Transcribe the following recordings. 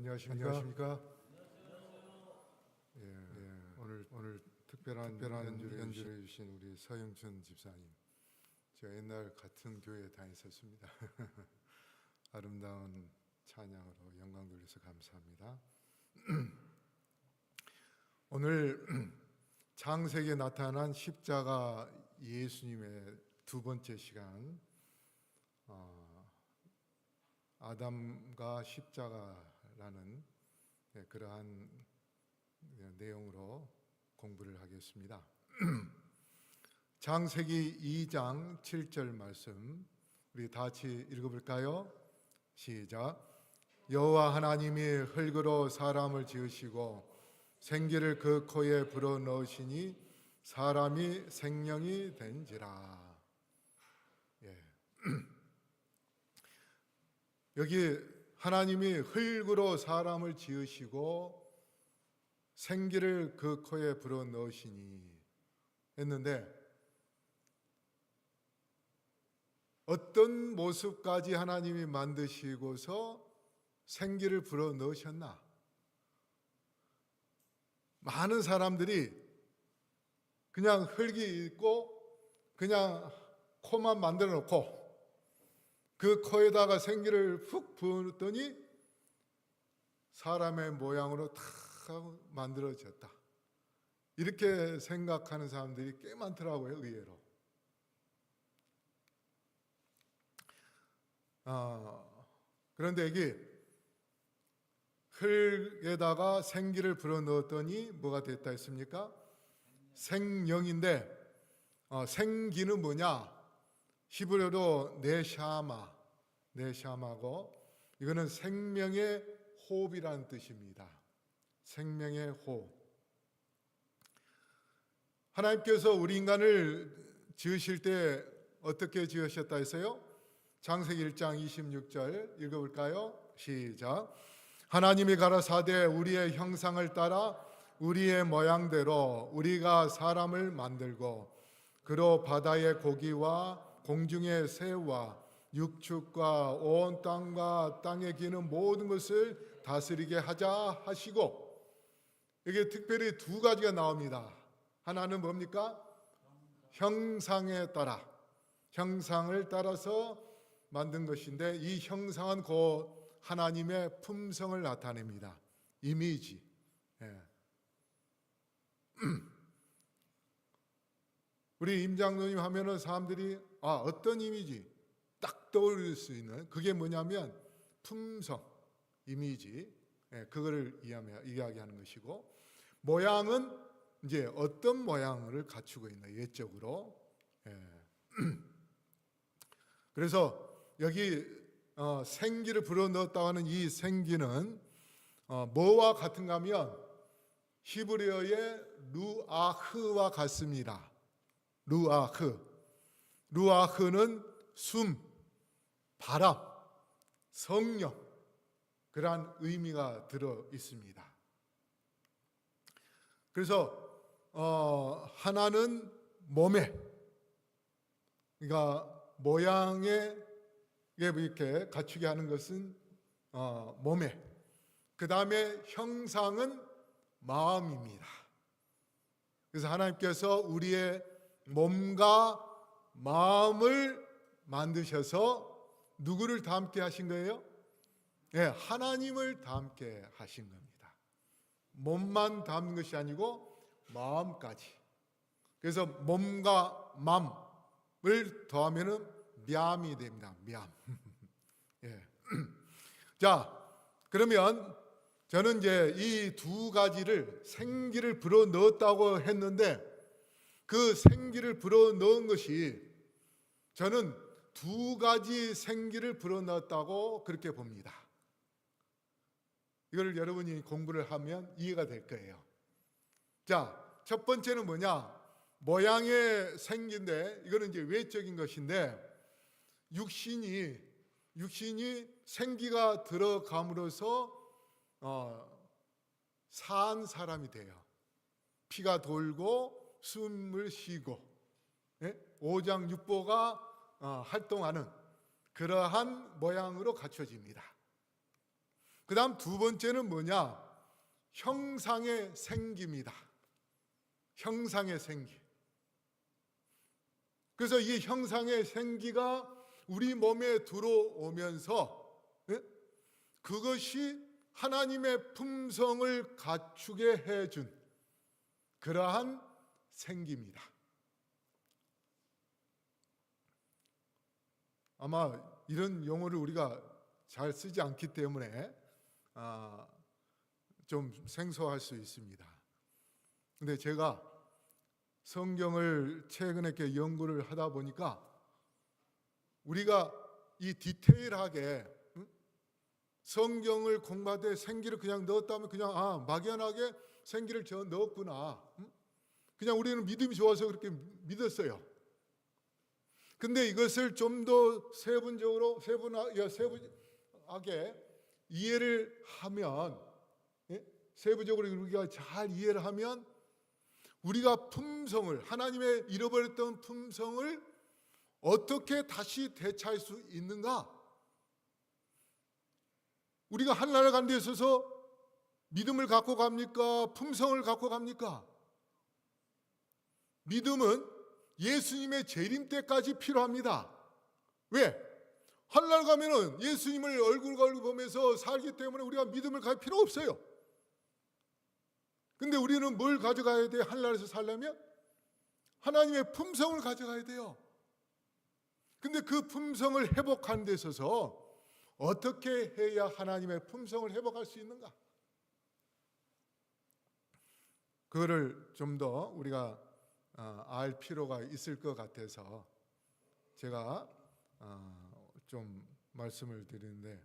안녕하십니까? 오늘 특별한 연주를 해주신 우리 서영춘 집사님, 제가 옛날 같은 교회에 다녔었습니다. 아름다운 찬양으로 영광 돌려서 감사합니다. 오늘 창세기에 나타난 십자가 예수님의 두 번째 시간, 아담과 십자가라는 그러한 내용으로 공부를 하겠습니다. 창세기 2장 7절 말씀 우리 다 같이 읽어볼까요? 시작. 여호와 하나님이 흙으로 사람을 지으시고 생기를 그 코에 불어넣으시니 사람이 생명이 된지라. 여기 하나님이 흙으로 사람을 지으시고 생기를 그 코에 불어넣으시니 했는데, 어떤 모습까지 하나님이 만드시고서 생기를 불어넣으셨나? 많은 사람들이 그냥 흙이 있고 그냥 코만 만들어 놓고 그 코에다가 생기를 훅 부었더니 사람의 모양으로 다 만들어졌다, 이렇게 생각하는 사람들이 꽤 많더라고요, 의외로. 그런데 여기 흙에다가 생기를 불어넣었더니 뭐가 됐다 했습니까? 생명인데, 생기는 뭐냐? 히브리어로 네샤마고, 이거는 생명의 호흡이라는 뜻입니다. 생명의 호흡. 하나님께서 우리 인간을 지으실 때 어떻게 지으셨다 했어요? 창세기 1장 26절 읽어볼까요? 시작. 하나님이 가라사대 우리의 형상을 따라 우리의 모양대로 우리가 사람을 만들고 그로 바다의 고기와 공중의 새와 육축과 온 땅과 땅에 기는 모든 것을 다스리게 하자 하시고, 이게 특별히 두 가지가 나옵니다. 하나는 뭡니까? 형상에 따라, 형상을 따라서 만든 것인데, 이 형상은 곧 하나님의 품성을 나타냅니다. 이미지. 우리 임장로님 하면은 사람들이 어떤 이미지 딱 떠올릴 수 있는, 그게 뭐냐면 품성, 이미지, 그거를 이야기하는 것이고, 모양은 이제 어떤 모양을 갖추고 있나, 예적으로. 그래서 여기 생기를 불어넣었다고 하는 이 생기는 뭐와 같은가 하면 히브리어의 루아흐와 같습니다. 루아흐는 숨, 바람, 성령, 그러한 의미가 들어 있습니다. 그래서 하나는 몸에, 그러니까 모양에 이렇게 갖추게 하는 것은 몸에, 그 다음에 형상은 마음입니다. 그래서 하나님께서 우리의 몸과 마음을 만드셔서 누구를 닮게 하신 거예요? 하나님을 닮게 하신 겁니다. 몸만 닮는 것이 아니고 마음까지. 그래서 몸과 마음을 더하면은 뼘이 됩니다. 뼘. 자, 그러면 저는 이제 이 두 가지를 생기를 불어넣었다고 했는데, 그 생기를 불어넣은 것이 저는 두 가지 생기를 불어넣었다고 그렇게 봅니다. 이걸 여러분이 공부를 하면 이해가 될 거예요. 자, 첫 번째는 뭐냐? 모양의 생기인데, 이거는 이제 외적인 것인데, 육신이 생기가 들어감으로써 산 사람이 돼요. 피가 돌고 숨을 쉬고 오장육부가 활동하는 그러한 모양으로 갖춰집니다. 그 다음 두 번째는 뭐냐? 형상의 생기입니다. 형상의 생기. 그래서 이 형상의 생기가 우리 몸에 들어오면서 그것이 하나님의 품성을 갖추게 해준 그러한 생기입니다. 아마 이런 용어를 우리가 잘 쓰지 않기 때문에 좀 생소할 수 있습니다. 근데 제가 성경을 최근에 이렇게 연구를 하다 보니까 우리가 이 디테일하게 성경을 공부할 때 생기를 그냥 넣었다면 그냥 막연하게 생기를 넣었구나. 그냥 우리는 믿음이 좋아서 그렇게 믿었어요. 근데 이것을 좀 더 세분하게 이해를 하면, 세부적으로 우리가 잘 이해를 하면 우리가 품성을, 하나님의 잃어버렸던 품성을 어떻게 다시 되찾을 수 있는가? 우리가 하늘나라 가는 데 있어서 믿음을 갖고 갑니까? 품성을 갖고 갑니까? 믿음은 예수님의 재림 때까지 필요합니다. 왜? 하늘나라 가면은 예수님을 얼굴과 얼굴 보면서 살기 때문에 우리가 믿음을 가질 필요 없어요. 근데 우리는 뭘 가져가야 돼요? 하늘나라에서 살려면? 하나님의 품성을 가져가야 돼요. 근데 그 품성을 회복하는 데 있어서 어떻게 해야 하나님의 품성을 회복할 수 있는가? 그거를 좀 더 우리가 알 필요가 있을 것 같아서 제가 좀 말씀을 드리는데,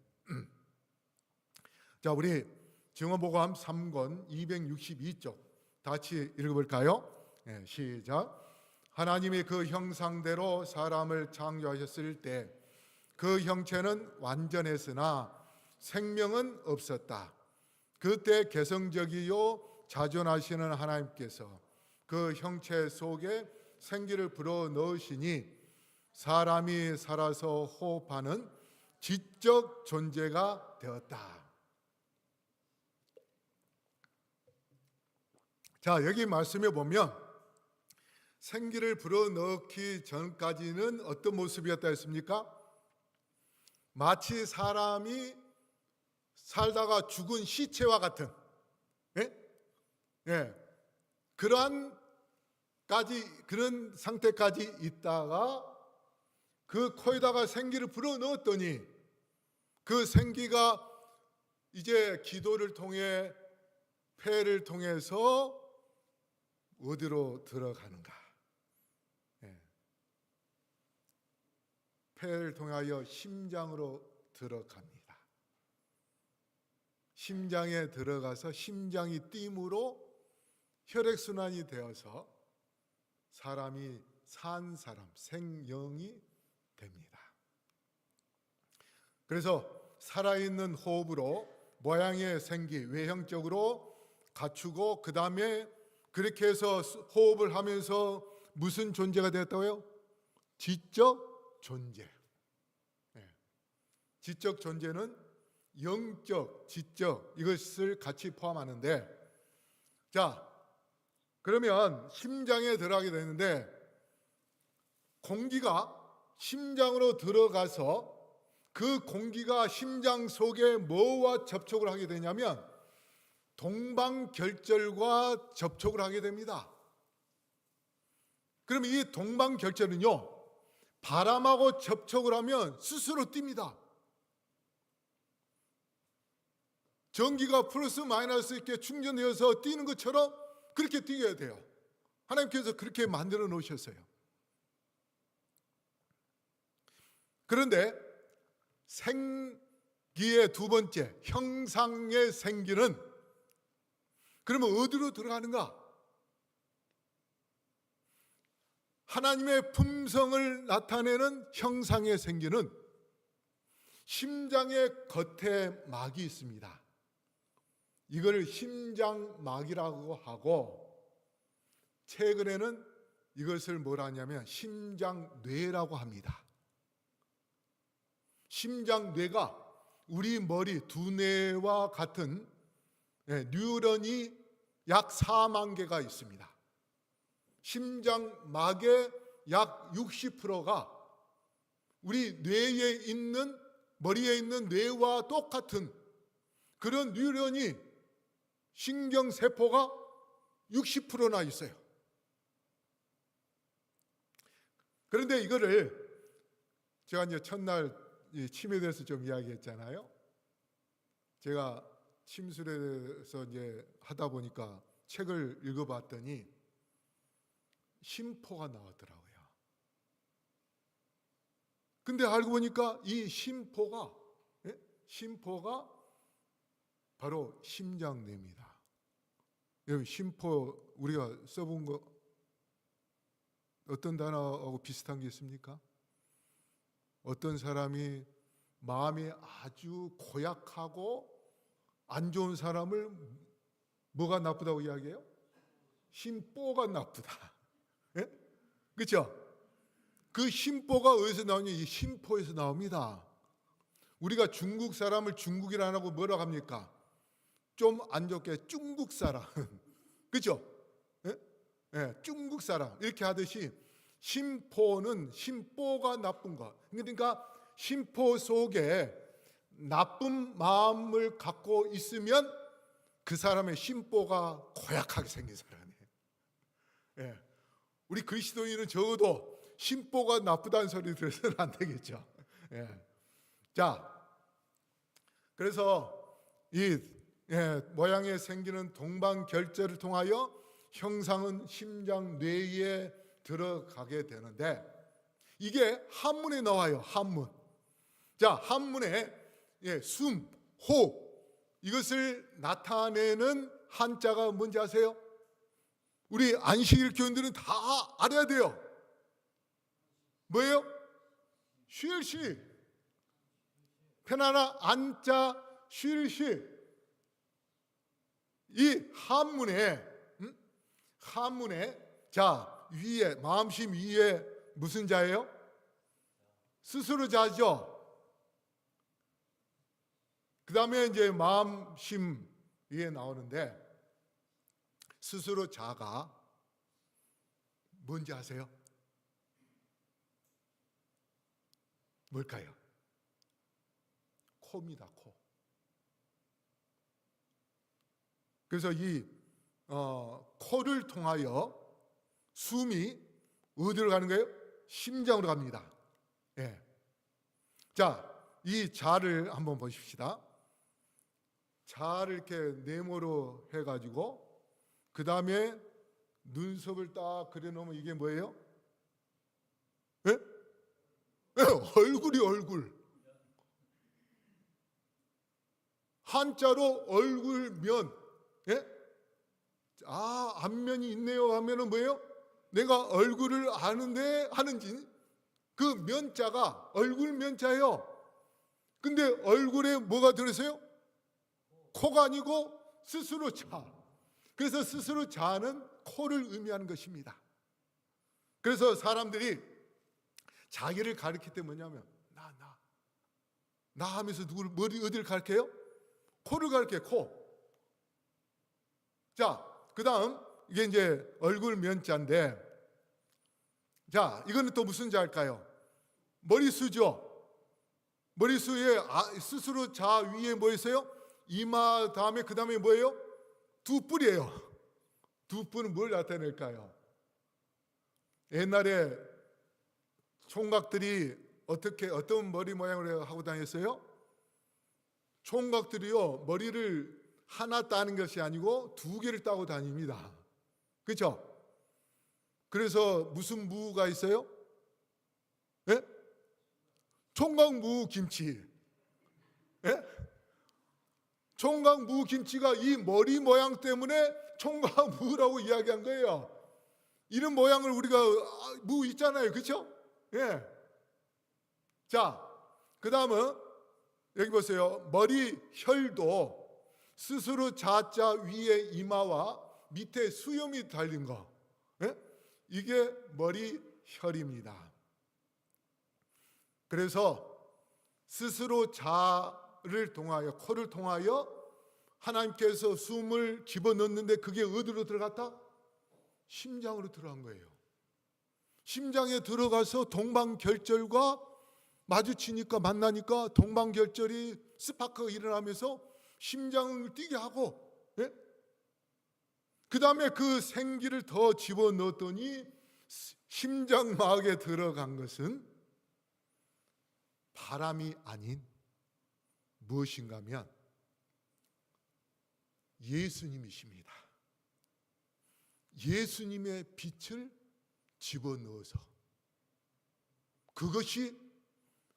자, 우리 증언보고함 3권 262쪽 같이 읽어볼까요? 네, 시작. 하나님이 그 형상대로 사람을 창조하셨을 때 그 형체는 완전했으나 생명은 없었다. 그때 개성적이요 자존하시는 하나님께서 그 형체 속에 생기를 불어 넣으시니 사람이 살아서 호흡하는 지적 존재가 되었다. 자, 여기 말씀에 보면 생기를 불어넣기 전까지는 어떤 모습이었다 했습니까? 마치 사람이 살다가 죽은 시체와 같은 그런 상태까지 있다가 그 코에다가 생기를 불어넣었더니 그 생기가 이제 기도를 통해 폐를 통해서 어디로 들어가는가? 폐를 통하여 심장으로 들어갑니다. 심장에 들어가서 심장이 뜀으로 혈액순환이 되어서 사람이 산 사람, 생명이 됩니다. 그래서 살아있는 호흡으로 모양의 생기, 외형적으로 갖추고 그 다음에 그렇게 해서 호흡을 하면서 무슨 존재가 되었다고요? 지적 존재. 지적 존재는 영적, 지적 이것을 같이 포함하는데, 자, 그러면 심장에 들어가게 되는데 공기가 심장으로 들어가서 그 공기가 심장 속에 뭐와 접촉을 하게 되냐면 동방결절과 접촉을 하게 됩니다. 그럼 이 동방결절은요, 바람하고 접촉을 하면 스스로 뜁니다. 전기가 플러스 마이너스 이렇게 충전되어서 뛰는 것처럼 그렇게 뛰어야 돼요. 하나님께서 그렇게 만들어 놓으셨어요. 그런데 생기의 두 번째, 형상의 생기는 그러면 어디로 들어가는가? 하나님의 품성을 나타내는 형상의 생기는 심장의 겉에 막이 있습니다. 이걸 심장막이라고 하고 최근에는 이것을 뭐라 하냐면 심장뇌라고 합니다. 심장뇌가 우리 머리 두뇌와 같은 뉴런이 약 4만 개가 있습니다. 심장막의 약 60%가 우리 뇌에 있는, 머리에 있는 뇌와 똑같은 그런 뉴런이, 신경세포가 60%나 있어요. 그런데 이거를 제가 이제 첫날 침에 대해서 좀 이야기했잖아요. 제가 침술에 대해서 이제 하다 보니까 책을 읽어봤더니 심포가 나왔더라고요. 근데 알고 보니까 이 심포가 바로 심장뇌입니다. 여기 심포 우리가 써본 거 어떤 단어하고 비슷한 게 있습니까? 어떤 사람이 마음이 아주 고약하고 안 좋은 사람을 뭐가 나쁘다고 이야기해요? 심보가 나쁘다. 그렇죠? 그 심보가 어디서 나오냐? 이 심포에서 나옵니다. 우리가 중국 사람을 중국이라고 뭐라고 합니까? 좀 안 좋게 중국 사람. 그렇죠? 중국 사람 이렇게 하듯이 심포는 심보가 나쁜 것. 그러니까 심포 속에 나쁜 마음을 갖고 있으면 그 사람의 심보가 고약하게 생긴 사람이에요. 우리 그리스도인은 적어도 심보가 나쁘다는 소리 들어서는 안 되겠죠. 자, 그래서 이 모양에 생기는 동방결제를 통하여 형상은 심장 뇌에 들어가게 되는데, 이게 한문에 나와요. 한문. 자, 한문에 숨, 호흡, 이것을 나타내는 한자가 뭔지 아세요? 우리 안식일 교인들은 다 알아야 돼요. 뭐예요? 쉴시. 편안한 안자 쉴시. 이 한문에 자, 위에 마음심 위에 무슨 자예요? 스스로 자죠. 그 다음에 이제 마음심 위에 나오는데, 스스로 자가 뭔지 아세요? 뭘까요? 코입니다. 코. 그래서 이 코를 통하여 숨이 어디로 가는 거예요? 심장으로 갑니다. 자, 이 자를 한번 보십시다. 자를 이렇게 네모로 해가지고 그 다음에 눈썹을 딱 그려놓으면 이게 뭐예요? 얼굴이 얼굴. 한자로 얼굴면. 안면이 있네요 하면은 뭐예요? 내가 얼굴을 아는데 하는지, 그 면자가 얼굴 면자예요. 근데 얼굴에 뭐가 들어있어요? 코가 아니고 스스로 자. 그래서 스스로 자는 코를 의미하는 것입니다. 그래서 사람들이 자기를 가리킬 때 뭐냐면 나 하면서 어디를 가리켜요? 코를 가리켜요. 코. 자, 그 다음 이게 이제 얼굴 면자인데, 자, 이거는 또 무슨 자일까요? 머리수죠. 머리수에 스스로 자 위에 뭐 있어요? 이마 다음에 그 다음에 뭐예요? 두 뿔이에요. 두 뿔은 뭘 나타낼까요? 옛날에 총각들이 어떤 머리 모양을 하고 다녔어요? 총각들이요, 머리를 하나 따는 것이 아니고 두 개를 따고 다닙니다. 그렇죠? 그래서 무슨 무가 있어요? 총각무 김치. 총각무 김치가 이 머리 모양 때문에 총각무라고 이야기한 거예요. 이런 모양을 우리가 무 있잖아요. 그렇죠? 자, 그 다음은 여기 보세요. 머리 혈도 스스로 자자 위에 이마와 밑에 수염이 달린 거, 이게 머리 혈입니다. 그래서 스스로 자의 통하여, 코를 통하여 하나님께서 숨을 집어넣는데 그게 어디로 들어갔다? 심장으로 들어간 거예요. 심장에 들어가서 동방결절과 마주치니까, 만나니까 동방결절이 스파크가 일어나면서 심장을 뛰게 하고, 예? 그 다음에 그 생기를 더 집어넣었더니 심장막에 들어간 것은 바람이 아닌 무엇인가 하면 예수님이십니다. 예수님의 빛을 집어넣어서 그것이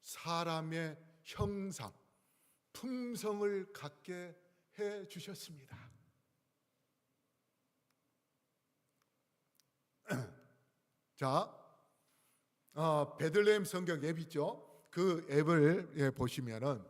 사람의 형상, 품성을 갖게 해 주셨습니다. 자, 베들레헴 성경 앱 있죠? 그 앱을 보시면은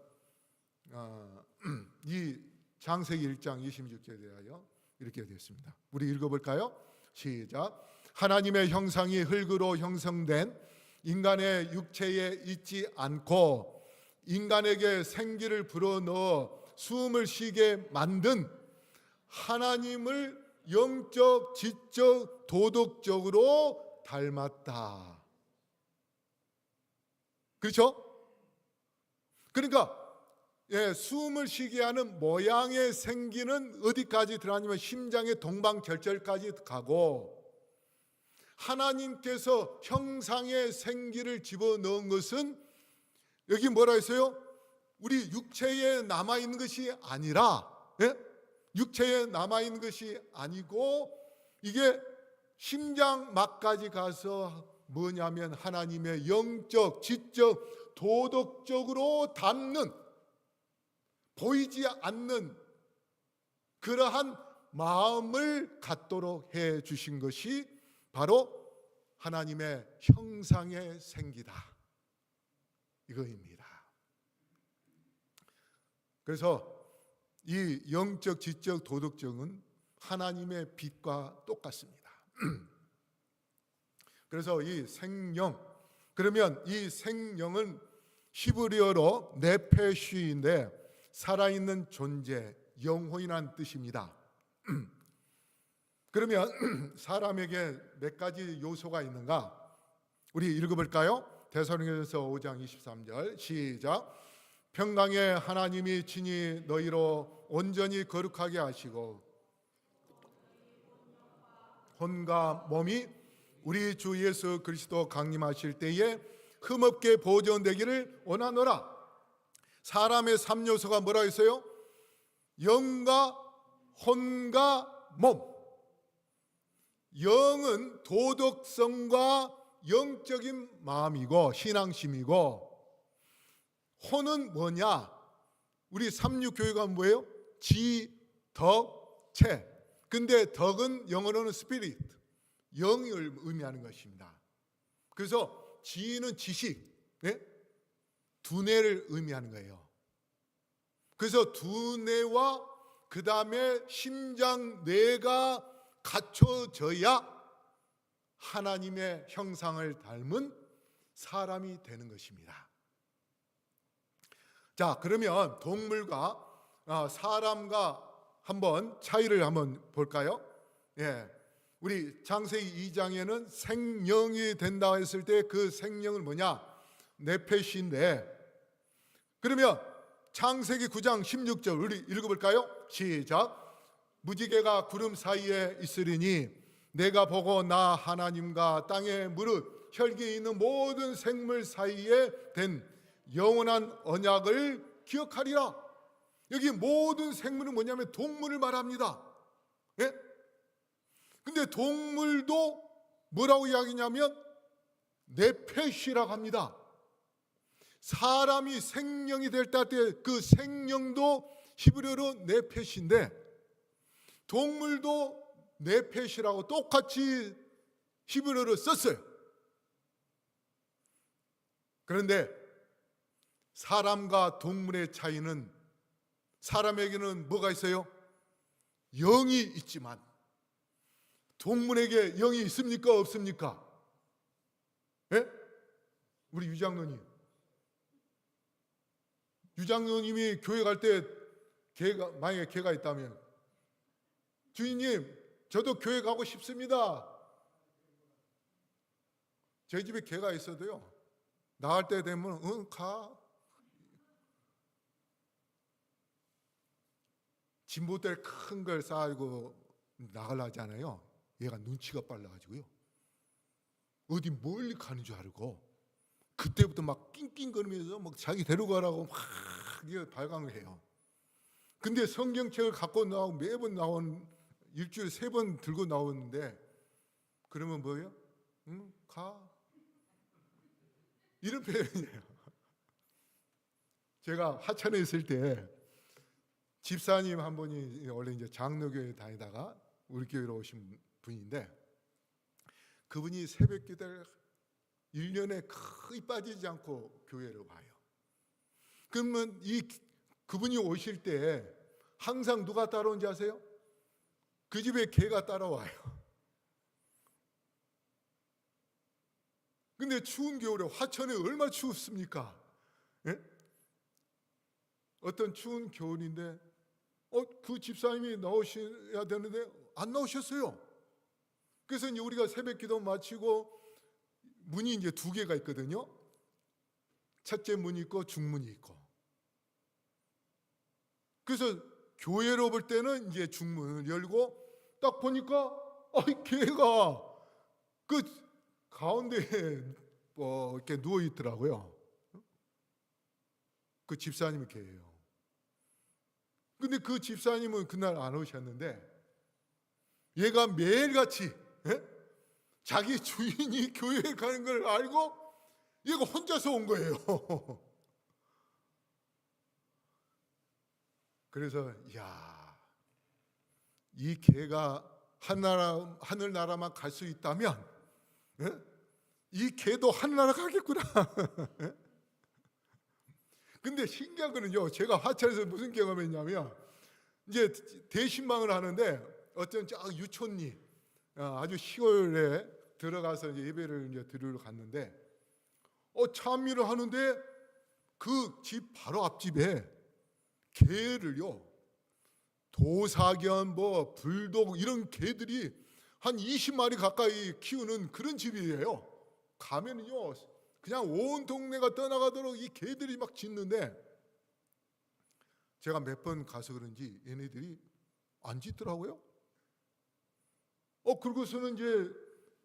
이 창세기 1장 26절에 대하여 이렇게 되어 있습니다. 우리 읽어볼까요? 시작. 하나님의 형상이 흙으로 형성된 인간의 육체에 있지 않고 인간에게 생기를 불어넣어 숨을 쉬게 만든 하나님을 영적, 지적, 도덕적으로 닮았다. 그렇죠? 그러니까 숨을 쉬게 하는 모양의 생기는 어디까지 들어가냐면 심장의 동방결절까지 가고, 하나님께서 형상의 생기를 집어넣은 것은 여기 뭐라 했어요? 우리 육체에 남아있는 것이 아니라, 육체에 남아있는 것이 아니고 이게 심장막까지 가서 뭐냐면 하나님의 영적, 지적, 도덕적으로 닮는, 보이지 않는 그러한 마음을 갖도록 해 주신 것이 바로 하나님의 형상의 생기다, 이거입니다. 그래서 이 영적, 지적, 도덕적은 하나님의 빛과 똑같습니다. 그래서 이 생명, 그러면 이 생명은 히브리어로 네페시인데 살아있는 존재, 영혼이란 뜻입니다. 그러면 사람에게 몇 가지 요소가 있는가? 우리 읽어볼까요? 데살로니가서 5장 23절 시작. 평강의 하나님이 친히 너희로 온전히 거룩하게 하시고 혼과 몸이 우리 주 예수 그리스도 강림하실 때에 흠없게 보존되기를 원하노라. 사람의 3요소가 뭐라 했어요? 영과 혼과 몸. 영은 도덕성과 영적인 마음이고 신앙심이고, 혼은 뭐냐? 우리 삼육교회가 뭐예요? 지, 덕, 체. 근데 덕은 영어로는 스피릿, 영을 의미하는 것입니다. 그래서 지는 지식, 두뇌를 의미하는 거예요. 그래서 두뇌와 그 다음에 심장, 뇌가 갖춰져야 하나님의 형상을 닮은 사람이 되는 것입니다. 자, 그러면 동물과 사람과 한번 차이를 한번 볼까요? 우리 창세기 2장에는 생명이 된다 했을 때 그 생명은 뭐냐? 네페시인데, 그러면 창세기 9장 16절 우리 읽어볼까요? 시작. 무지개가 구름 사이에 있으리니 내가 보고 나 하나님과 땅의 무릇 혈기에 있는 모든 생물 사이에 된 영원한 언약을 기억하리라. 여기 모든 생물은 뭐냐면 동물을 말합니다. 근데 동물도 뭐라고 이야기냐면 네페시라고 합니다. 사람이 생명이 될 때 그 생명도 히브리어로 네페시인데, 동물도 네페시라고 똑같이 히브리어로 썼어요. 그런데 사람과 동물의 차이는, 사람에게는 뭐가 있어요? 영이 있지만 동물에게 영이 있습니까? 없습니까? 우리 유장로님, 유장로님이 교회 갈 때 만약에 개가 있다면, 주인님 저도 교회 가고 싶습니다. 제 집에 개가 있어도요, 나갈 때 되면 응 가. 진보들 큰 걸 쌓고 나가려 하잖아요. 얘가 눈치가 빨라가지고요, 어디 멀리 가는 줄 알고 그때부터 막 낑낑거리면서 막 자기 데려가라고 막 발광을 해요. 근데 성경책을 갖고 나오고 매번 일주일에 3번 들고 나오는데, 그러면 뭐예요? 응, 가. 이런 표현이에요. 제가 하천에 있을 때 집사님 한 분이 원래 이제 장로교회 다니다가 우리 교회로 오신 분인데, 그분이 새벽 기도를 1년에 거의 빠지지 않고 교회를 와요. 그러면 그분이 오실 때 항상 누가 따라오는지 아세요? 그 집에 개가 따라와요. 근데 추운 겨울에 화천에 얼마나 추웠습니까? 예? 어떤 추운 겨울인데 그 집사님이 나오셔야 되는데 안 나오셨어요. 그래서 이제 우리가 새벽 기도 마치고 문이 이제 2개가 있거든요. 첫째 문이 있고 중문이 있고. 그래서 교회로 볼 때는 이제 중문을 열고 딱 보니까 걔가 그 가운데 이렇게 누워 있더라고요. 그 집사님이 걔예요. 근데 그 집사님은 그날 안 오셨는데, 얘가 매일같이 자기 주인이 교회에 가는 걸 알고 얘가 혼자서 온 거예요. 그래서 이 개가 하늘나라만 갈 수 있다면 이 개도 하늘나라 가겠구나. 근데 신기한 거는요, 제가 화천에서 무슨 경험을 했냐면, 이제 대신방을 하는데 어떤 유촌리 아주 시골에 들어가서 이제 예배를 이제 드리러 갔는데, 찬미를 하는데 그 집 바로 앞집에 개를요, 도사견 불독 이런 개들이 한 20마리 가까이 키우는 그런 집이에요. 가면은요 그냥 온 동네가 떠나가도록 이 개들이 막 짖는데, 제가 몇 번 가서 그런지 얘네들이 안 짖더라고요. 그러고서는 이제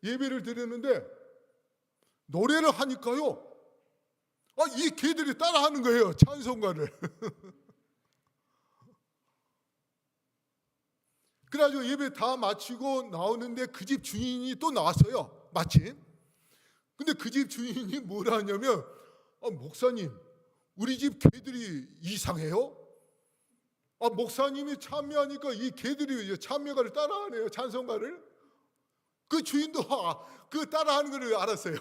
예배를 드렸는데 노래를 하니까요, 이 개들이 따라하는 거예요, 찬송가를. 그래가지고 예배 다 마치고 나오는데 그 집 주인이 또 나왔어요, 마침. 근데 그 집 주인이 뭐라 하냐면, 목사님 우리 집 개들이 이상해요. 목사님이 참여하니까 이 개들이 참여가를 따라하네요, 찬송가를. 그 주인도 그 따라하는 걸 알았어요.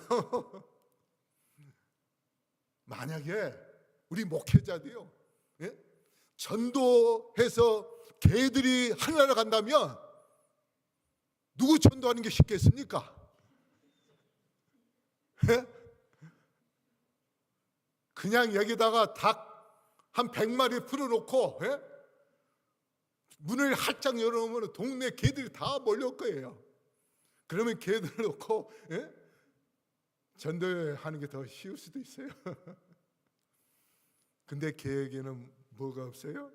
만약에 우리 목회자도요, 전도해서 개들이 하늘나라 간다면 누구 전도하는 게 쉽겠습니까? 그냥 여기다가 닭 한 100마리 풀어놓고 문을 활짝 열어놓으면 동네 개들이 다 몰려올 거예요. 그러면 개들 놓고 전도하는 게 더 쉬울 수도 있어요. 근데 개에게는 뭐가 없어요?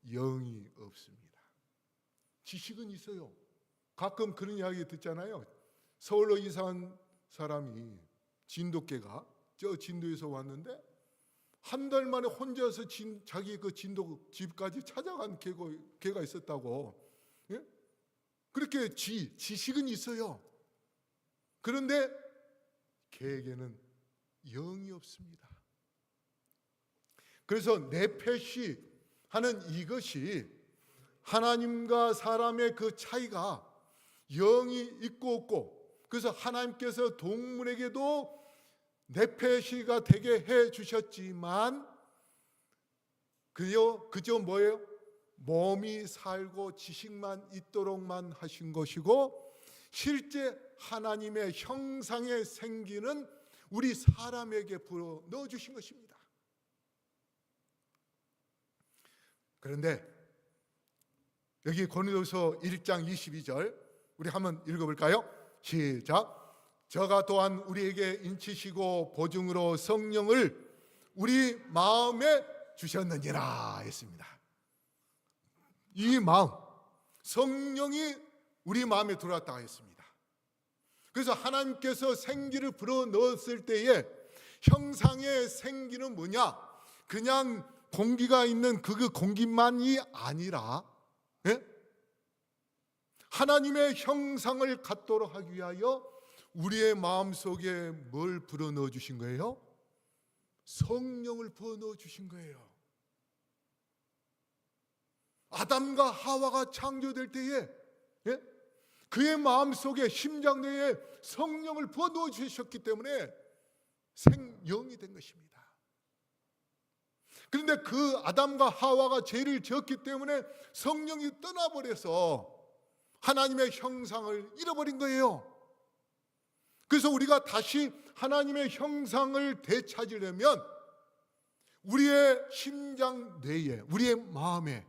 영이 없습니다. 지식은 있어요. 가끔 그런 이야기 듣잖아요. 서울로 이사한 사람이 진돗개가 저 진도에서 왔는데 한 달 만에 혼자서 자기 그 진도 집까지 찾아간 개가 있었다고. 그렇게 지식은 있어요. 그런데 개에게는 영이 없습니다. 그래서 네페시 하는 이것이 하나님과 사람의 그 차이가 영이 있고 없고, 그래서 하나님께서 동물에게도 네페시가 되게 해 주셨지만 그저 뭐예요? 몸이 살고 지식만 있도록만 하신 것이고, 실제 하나님의 형상에 생기는 우리 사람에게 불어 넣어 주신 것입니다. 그런데 여기 고린도서 1장 22절 우리 한번 읽어볼까요? 시작. 저가 또한 우리에게 인치시고 보증으로 성령을 우리 마음에 주셨느니라 했습니다. 이 마음, 성령이 우리 마음에 들어왔다 했습니다. 그래서 하나님께서 생기를 불어넣었을 때에 형상의 생기는 뭐냐? 그냥 공기가 있는 그 공기만이 아니라, 예? 하나님의 형상을 갖도록 하기 위하여 우리의 마음속에 뭘 불어넣어 주신 거예요? 성령을 불어넣어 주신 거예요. 아담과 하와가 창조될 때에, 예? 그의 마음속에 심장 내에 성령을 부어넣어 주셨기 때문에 생영이 된 것입니다. 그런데 그 아담과 하와가 죄를 지었기 때문에 성령이 떠나버려서 하나님의 형상을 잃어버린 거예요. 그래서 우리가 다시 하나님의 형상을 되찾으려면 우리의 심장 뇌에, 우리의 마음에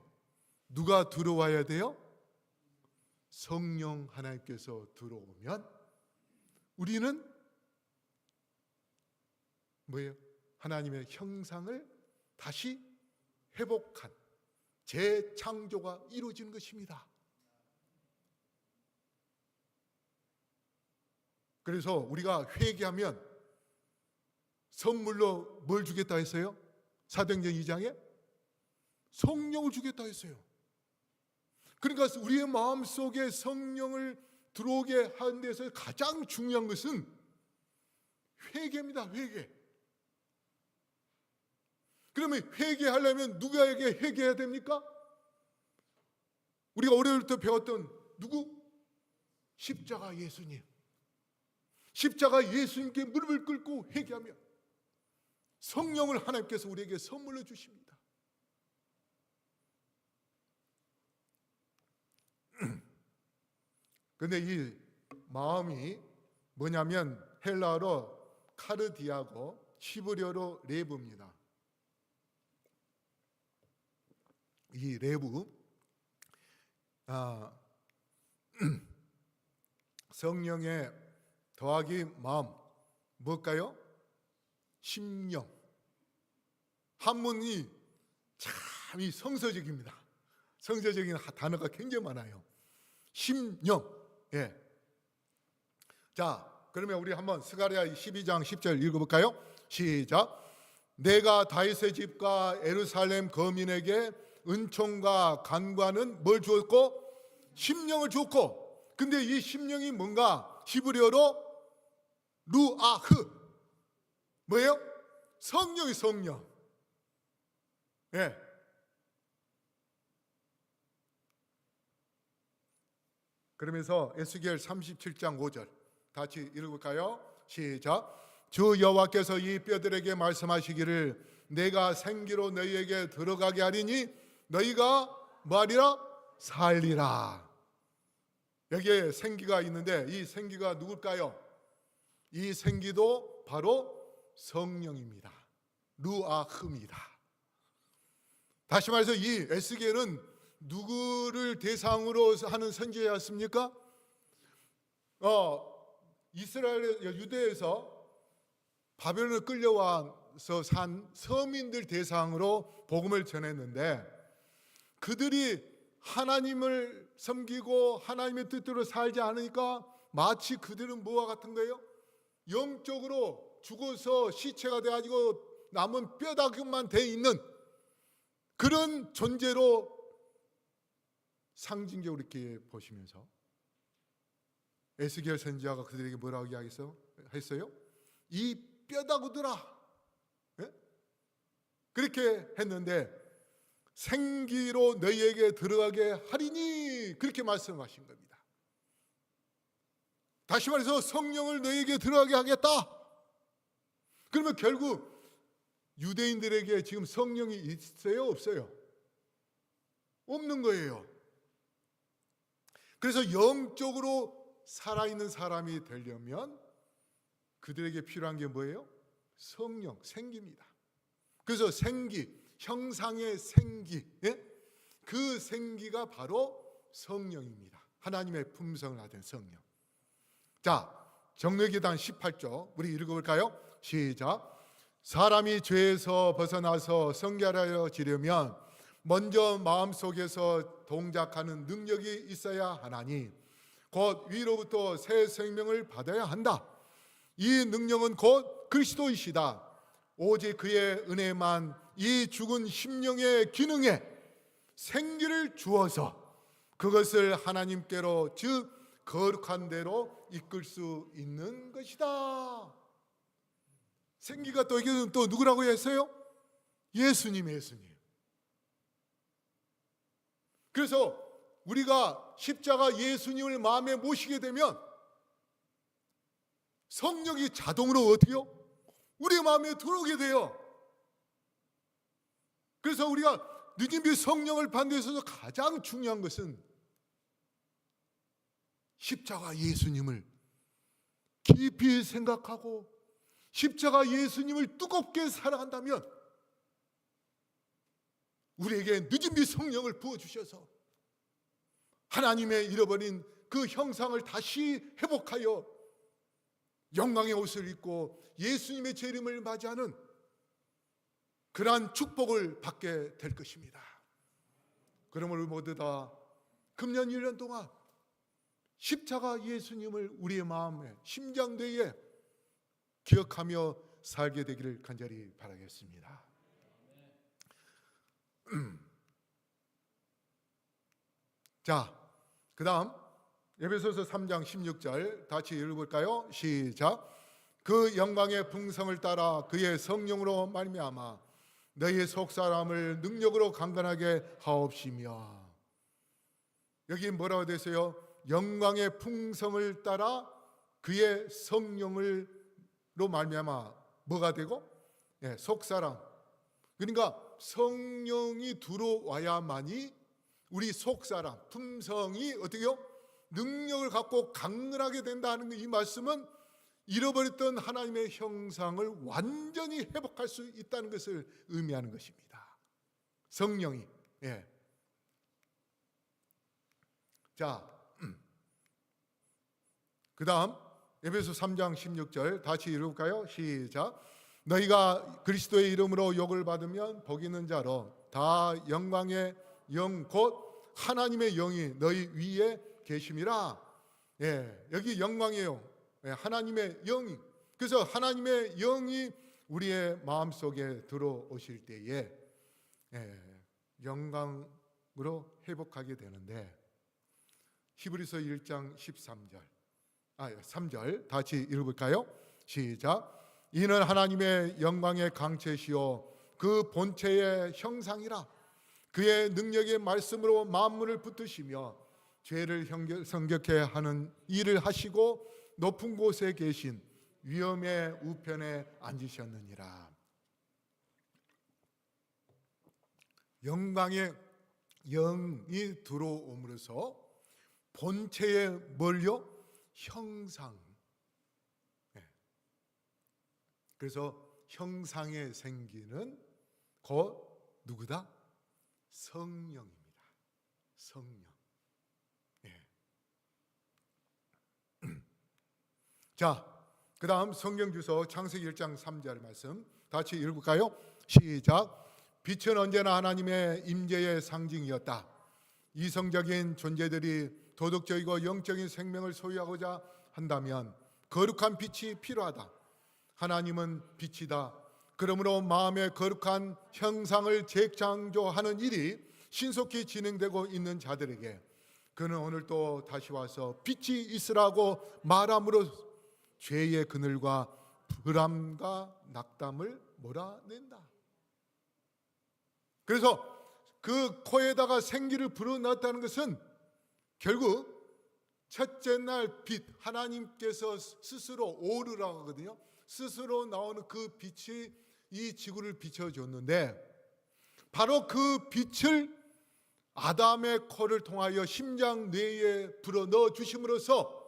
누가 들어와야 돼요? 성령 하나님께서 들어오면 우리는 뭐예요? 하나님의 형상을 다시 회복한 재창조가 이루어지는 것입니다. 그래서 우리가 회개하면 선물로 뭘 주겠다 했어요? 사도행전 2장에 성령을 주겠다 했어요. 그러니까 우리의 마음속에 성령을 들어오게 하는 데서 가장 중요한 것은 회개입니다. 회개. 그러면 회개하려면 누구에게 회개해야 됩니까? 우리가 어릴 때 배웠던 누구? 십자가 예수님. 십자가 예수님께 무릎을 꿇고 회개하면 성령을 하나님께서 우리에게 선물로 주십니다. 그런데 이 마음이 뭐냐면 헬라어로 카르디아고 히브리어로 레브입니다. 이 레브, 성령의 더하기 마음, 뭘까요? 심령. 한문이 참 이 성서적입니다. 성서적인 단어가 굉장히 많아요. 심령. 예. 자, 그러면 우리 한번 스가랴 12장 10절 읽어볼까요? 시작. 내가 다윗의 집과 예루살렘 거민에게 은총과 간과는 뭘 주었고? 심령을 주었고. 근데 이 심령이 뭔가? 히브리어로 루아흐. 뭐예요? 성령이 성령. 예. 그러면서 에스겔 37장 5절 같이 읽어볼까요? 시작. 주 여호와께서 이 뼈들에게 말씀하시기를 내가 생기로 너희에게 들어가게 하리니 너희가 뭐하리라? 살리라. 여기에 생기가 있는데 이 생기가 누굴까요? 이 생기도 바로 성령입니다. 루아흐입니다. 다시 말해서 이 에스겔은 누구를 대상으로 하는 선지자였습니까? 이스라엘 유대에서 바벨론에 끌려와서 산 서민들 대상으로 복음을 전했는데 그들이 하나님을 섬기고 하나님의 뜻대로 살지 않으니까 마치 그들은 뭐와 같은 거예요? 영적으로 죽어서 시체가 돼가지고 남은 뼈다귀만 돼 있는 그런 존재로 상징적으로 이렇게 보시면서 에스겔 선지자가 그들에게 뭐라고 이야기했어요? 이 뼈다구들아. 네? 그렇게 했는데 생기로 너희에게 들어가게 하리니 그렇게 말씀하신 겁니다. 다시 말해서 성령을 너희에게 들어가게 하겠다. 그러면 결국 유대인들에게 지금 성령이 있어요? 없어요? 없는 거예요. 그래서 영적으로 살아있는 사람이 되려면 그들에게 필요한 게 뭐예요? 성령, 생기입니다. 그래서 생기, 형상의 생기, 예? 그 생기가 바로 성령입니다. 하나님의 품성을 가진 성령. 자, 정례기단 18조 우리 읽어볼까요? 시작. 사람이 죄에서 벗어나서 성결하여지려면 먼저 마음속에서 동작하는 능력이 있어야 하나니 곧 위로부터 새 생명을 받아야 한다. 이 능력은 곧 그리스도이시다. 오직 그의 은혜만 이 죽은 심령의 기능에 생기를 주어서 그것을 하나님께로 즉 거룩한 대로 이끌 수 있는 것이다. 생기가 또 이게 또 누구라고 했어요? 예수님. 그래서 우리가 십자가 예수님을 마음에 모시게 되면 성령이 자동으로 어떻게요? 우리 마음에 들어오게 돼요. 그래서 우리가 느낌비 성령을 받는 데 있어서 가장 중요한 것은 십자가 예수님을 깊이 생각하고 십자가 예수님을 뜨겁게 사랑한다면 우리에게 느낌비 성령을 부어주셔서 하나님의 잃어버린 그 형상을 다시 회복하여 영광의 옷을 입고 예수님의 재림을 맞이하는 그러한 축복을 받게 될 것입니다. 그러므로 모두 다 금년 1년 동안 십자가 예수님을 우리의 마음에 심장대에 기억하며 살게 되기를 간절히 바라겠습니다. 자, 그 다음 에베소서 3장 16절 같이 읽어볼까요? 시작. 그 영광의 풍성을 따라 그의 성령으로 말미암아 너희의 속사람을 능력으로 강건하게 하옵시며. 여기 뭐라고 되세요? 영광의 풍성을 따라 그의 성령으로 말미암아 뭐가 되고? 네, 속사람. 그러니까 성령이 들어와야만이 우리 속사람, 품성이 어떻게요? 능력을 갖고 강건하게 된다는 이 말씀은 잃어버렸던 하나님의 형상을 완전히 회복할 수 있다는 것을 의미하는 것입니다. 성령이. 예. 자, 그 다음 에베소 3장 16절 다시 읽을까요? 시작. 너희가 그리스도의 이름으로 욕을 받으면 복 있는 자로 다 영광의 영 곧 하나님의 영이 너희 위에 계심이라. 예, 여기 영광이에요. 예, 하나님의 영이. 그래서 하나님의 영이 우리의 마음속에 들어오실 때에 영광으로 회복하게 되는데 히브리서 1장 3절 다시 읽어볼까요? 시작. 이는 하나님의 영광의 강체시요 그 본체의 형상이라. 그의 능력의 말씀으로 만물을 붙드시며 죄를 성격케 하는 일을 하시고 높은 곳에 계신 위엄의 우편에 앉으셨느니라. 영광의 영이 들어옴으로써 본체의 뭘요? 형상. 그래서 형상의 생기는 곧 누구다? 성령입니다. 성령. 자, 그 다음 성경 주소 창세기 1장 3절 말씀 같이 읽을까요? 시작. 빛은 언제나 하나님의 임재의 상징이었다. 이성적인 존재들이 도덕적이고 영적인 생명을 소유하고자 한다면 거룩한 빛이 필요하다. 하나님은 빛이다. 그러므로 마음의 거룩한 형상을 재창조하는 일이 신속히 진행되고 있는 자들에게 그는 오늘 또 다시 와서 빛이 있으라고 말함으로 죄의 그늘과 불암과 낙담을 몰아낸다. 그래서 그 코에다가 생기를 불어넣었다는 것은 결국 첫째 날 빛, 하나님께서 스스로 오르라고 하거든요. 스스로 나오는 그 빛이 이 지구를 비춰줬는데 바로 그 빛을 아담의 코를 통하여 심장 뇌에 불어넣어 주심으로써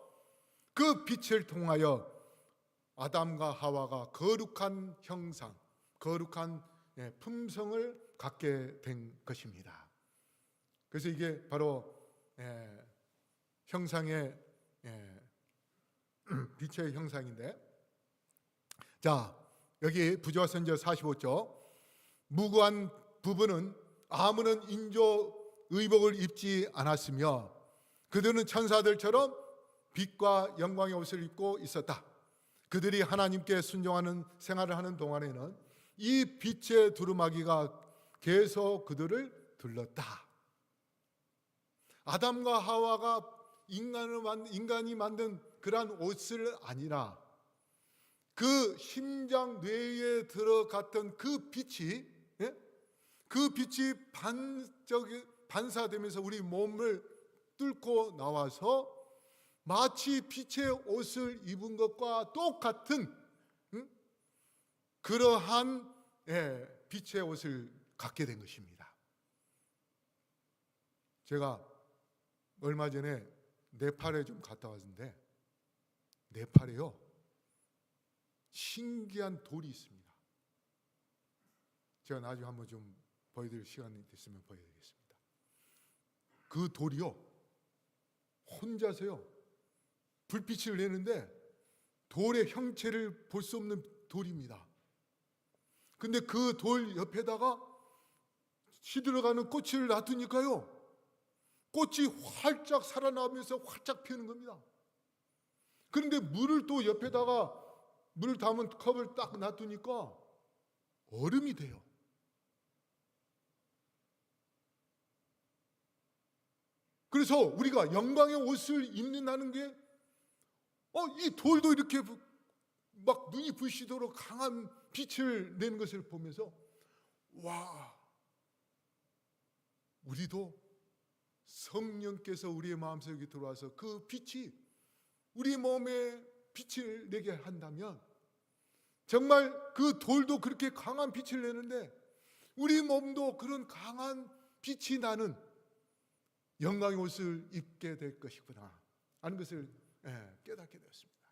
그 빛을 통하여 아담과 하와가 거룩한 형상, 거룩한 품성을 갖게 된 것입니다. 그래서 이게 바로 형상의 빛의 형상인데, 자 여기 부조와 선지자 45쪽, 무고한 부부는 아무런 인조 의복을 입지 않았으며 그들은 천사들처럼 빛과 영광의 옷을 입고 있었다. 그들이 하나님께 순종하는 생활을 하는 동안에는 이 빛의 두루마기가 계속 그들을 둘렀다. 아담과 하와가 인간이 만든 그러한 옷을 아니라 그 심장 뇌에 들어갔던 그 빛이, 그 빛이 반사되면서 우리 몸을 뚫고 나와서 마치 빛의 옷을 입은 것과 똑같은 그러한 빛의 옷을 갖게 된 것입니다. 제가 얼마 전에 네팔에 좀 갔다 왔는데, 네팔에요 신기한 돌이 있습니다. 제가 나중에 한번 좀 보여드릴 시간이 됐으면 보여드리겠습니다. 그 돌이요 혼자서요 불빛을 내는데 돌의 형체를 볼 수 없는 돌입니다. 근데 그 돌 옆에다가 시들어가는 꽃을 놔두니까요 꽃이 활짝 살아나면서 활짝 피우는 겁니다. 그런데 물을 또 옆에다가 물 담은 컵을 딱 놔두니까 얼음이 돼요. 그래서 우리가 영광의 옷을 입는다는 게 이 돌도 이렇게 막 눈이 부시도록 강한 빛을 내는 것을 보면서 와, 우리도 성령께서 우리의 마음속에 들어와서 그 빛이 우리 몸에 빛을 내게 한다면 정말 그 돌도 그렇게 강한 빛을 내는데 우리 몸도 그런 강한 빛이 나는 영광의 옷을 입게 될 것이구나 하는 것을 깨닫게 되었습니다.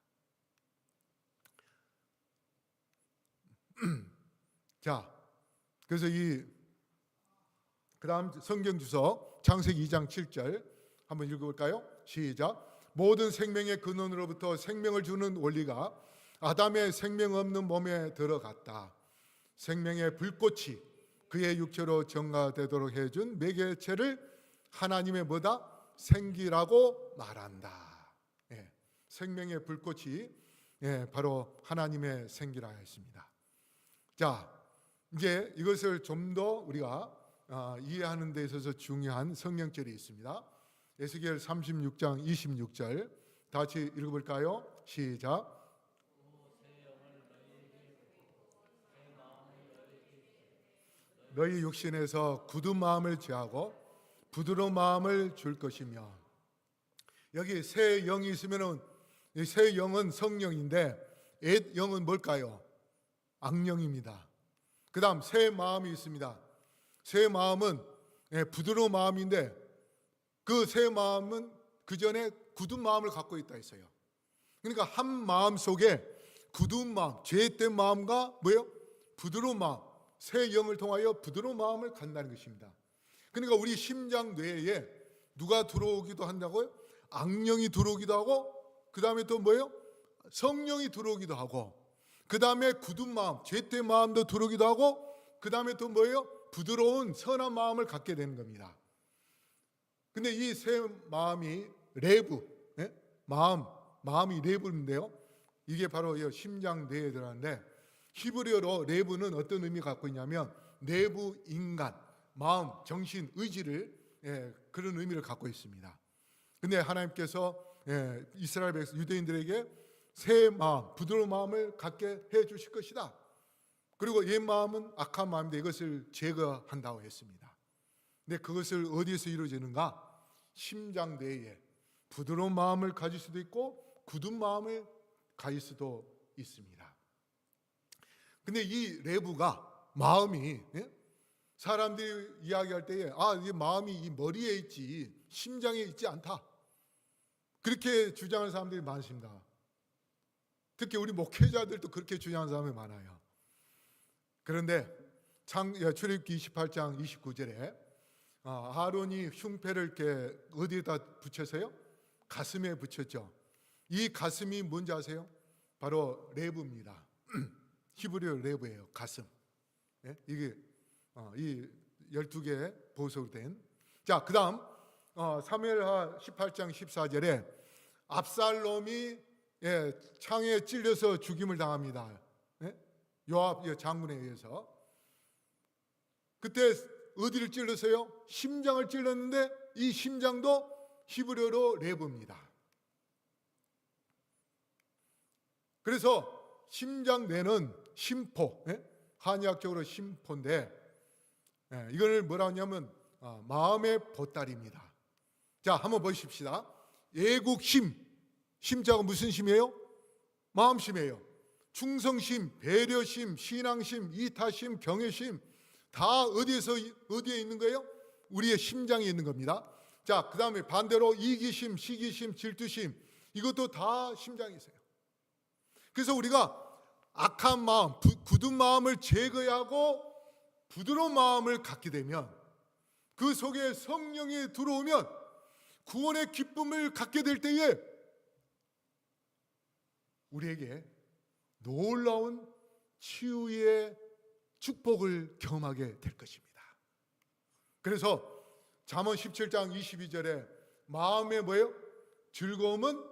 자, 그래서 그 다음 성경 주석 창세기 2장 7절 한번 읽어볼까요? 시작. 모든 생명의 근원으로부터 생명을 주는 원리가 아담의 생명 없는 몸에 들어갔다. 생명의 불꽃이 그의 육체로 정화되도록 해준 매개체를 하나님의 뭐다? 생기라고 말한다. 생명의 불꽃이 바로 하나님의 생기라 했습니다. 자, 이제 이것을 좀 더 우리가 이해하는 데 있어서 중요한 성경절이 있습니다. 에스겔 36장 26절 다 같이 읽어볼까요? 시작. 너희 육신에서 굳은 마음을 제하고 부드러운 마음을 줄 것이며, 여기 새 영이 있으면은 이 새 영은 성령인데 옛 영은 뭘까요? 악령입니다. 그 다음 새 마음이 있습니다. 새 마음은 부드러운 마음인데 그 새 마음은 그 전에 굳은 마음을 갖고 있다 했어요. 그러니까 한 마음 속에 굳은 마음, 죄된 마음과 뭐예요? 부드러운 마음, 새 영을 통하여 부드러운 마음을 갖는다는 것입니다. 그러니까 우리 심장 뇌에 누가 들어오기도 한다고요? 악령이 들어오기도 하고, 그 다음에 또 뭐예요? 성령이 들어오기도 하고, 그 다음에 굳은 마음, 죄된 마음도 들어오기도 하고, 그 다음에 또 뭐예요? 부드러운 선한 마음을 갖게 되는 겁니다. 근데 이 새 마음이 레부, 마음이 레부인데요. 이게 바로 심장 뇌에 들어가는데, 히브리어로 레부는 어떤 의미가 갖고 있냐면 내부 인간, 마음, 정신, 의지를 그런 의미를 갖고 있습니다. 근데 하나님께서 이스라엘 백성 유대인들에게 새 마음, 부드러운 마음을 갖게 해 주실 것이다. 그리고 옛 마음은 악한 마음인데 이것을 제거한다고 했습니다. 근데 그것을 어디에서 이루어지는가? 심장 내에 부드러운 마음을 가질 수도 있고 굳은 마음을 가질 수도 있습니다. 근데 이 레부가, 마음이, 사람들이 이야기할 때에 이 마음이 이 머리에 있지 심장에 있지 않다, 그렇게 주장하는 사람들이 많습니다. 특히 우리 목회자들도 그렇게 주장하는 사람이 많아요. 그런데 출애굽기 28장 29절에 아론이 흉패를 이렇게 어디에다 붙였어요? 가슴에 붙였죠. 이 가슴이 뭔지 아세요? 바로 레브입니다. 히브리어 레브예요. 가슴. 예? 이게 이 12개 보석으로 된. 자, 그다음 사무엘하 18장 14절에 압살롬이 창에 찔려서 죽임을 당합니다. 예? 요압 장군에 의해서. 그때 어디를 찔렀어요? 심장을 찔렀는데 이 심장도 히브리어로 레브입니다. 그래서 심장 내는 심포, 한의학적으로 심포인데 이걸 뭐라 하냐면 마음의 보따리입니다. 자, 한번 보십시다. 애국심, 심자가 무슨 심이에요? 마음심이에요. 충성심, 배려심, 신앙심, 이타심, 경외심 다 어디에 있는 거예요? 우리의 심장에 있는 겁니다. 자, 그 다음에 반대로 이기심, 시기심, 질투심 이것도 다 심장에 있어요. 그래서 우리가 악한 마음, 굳은 마음을 제거하고 부드러운 마음을 갖게 되면 그 속에 성령이 들어오면 구원의 기쁨을 갖게 될 때에 우리에게 놀라운 치유의 축복을 경험하게 될 것입니다. 그래서 잠언 17장 22절에 마음의 뭐예요? 즐거움은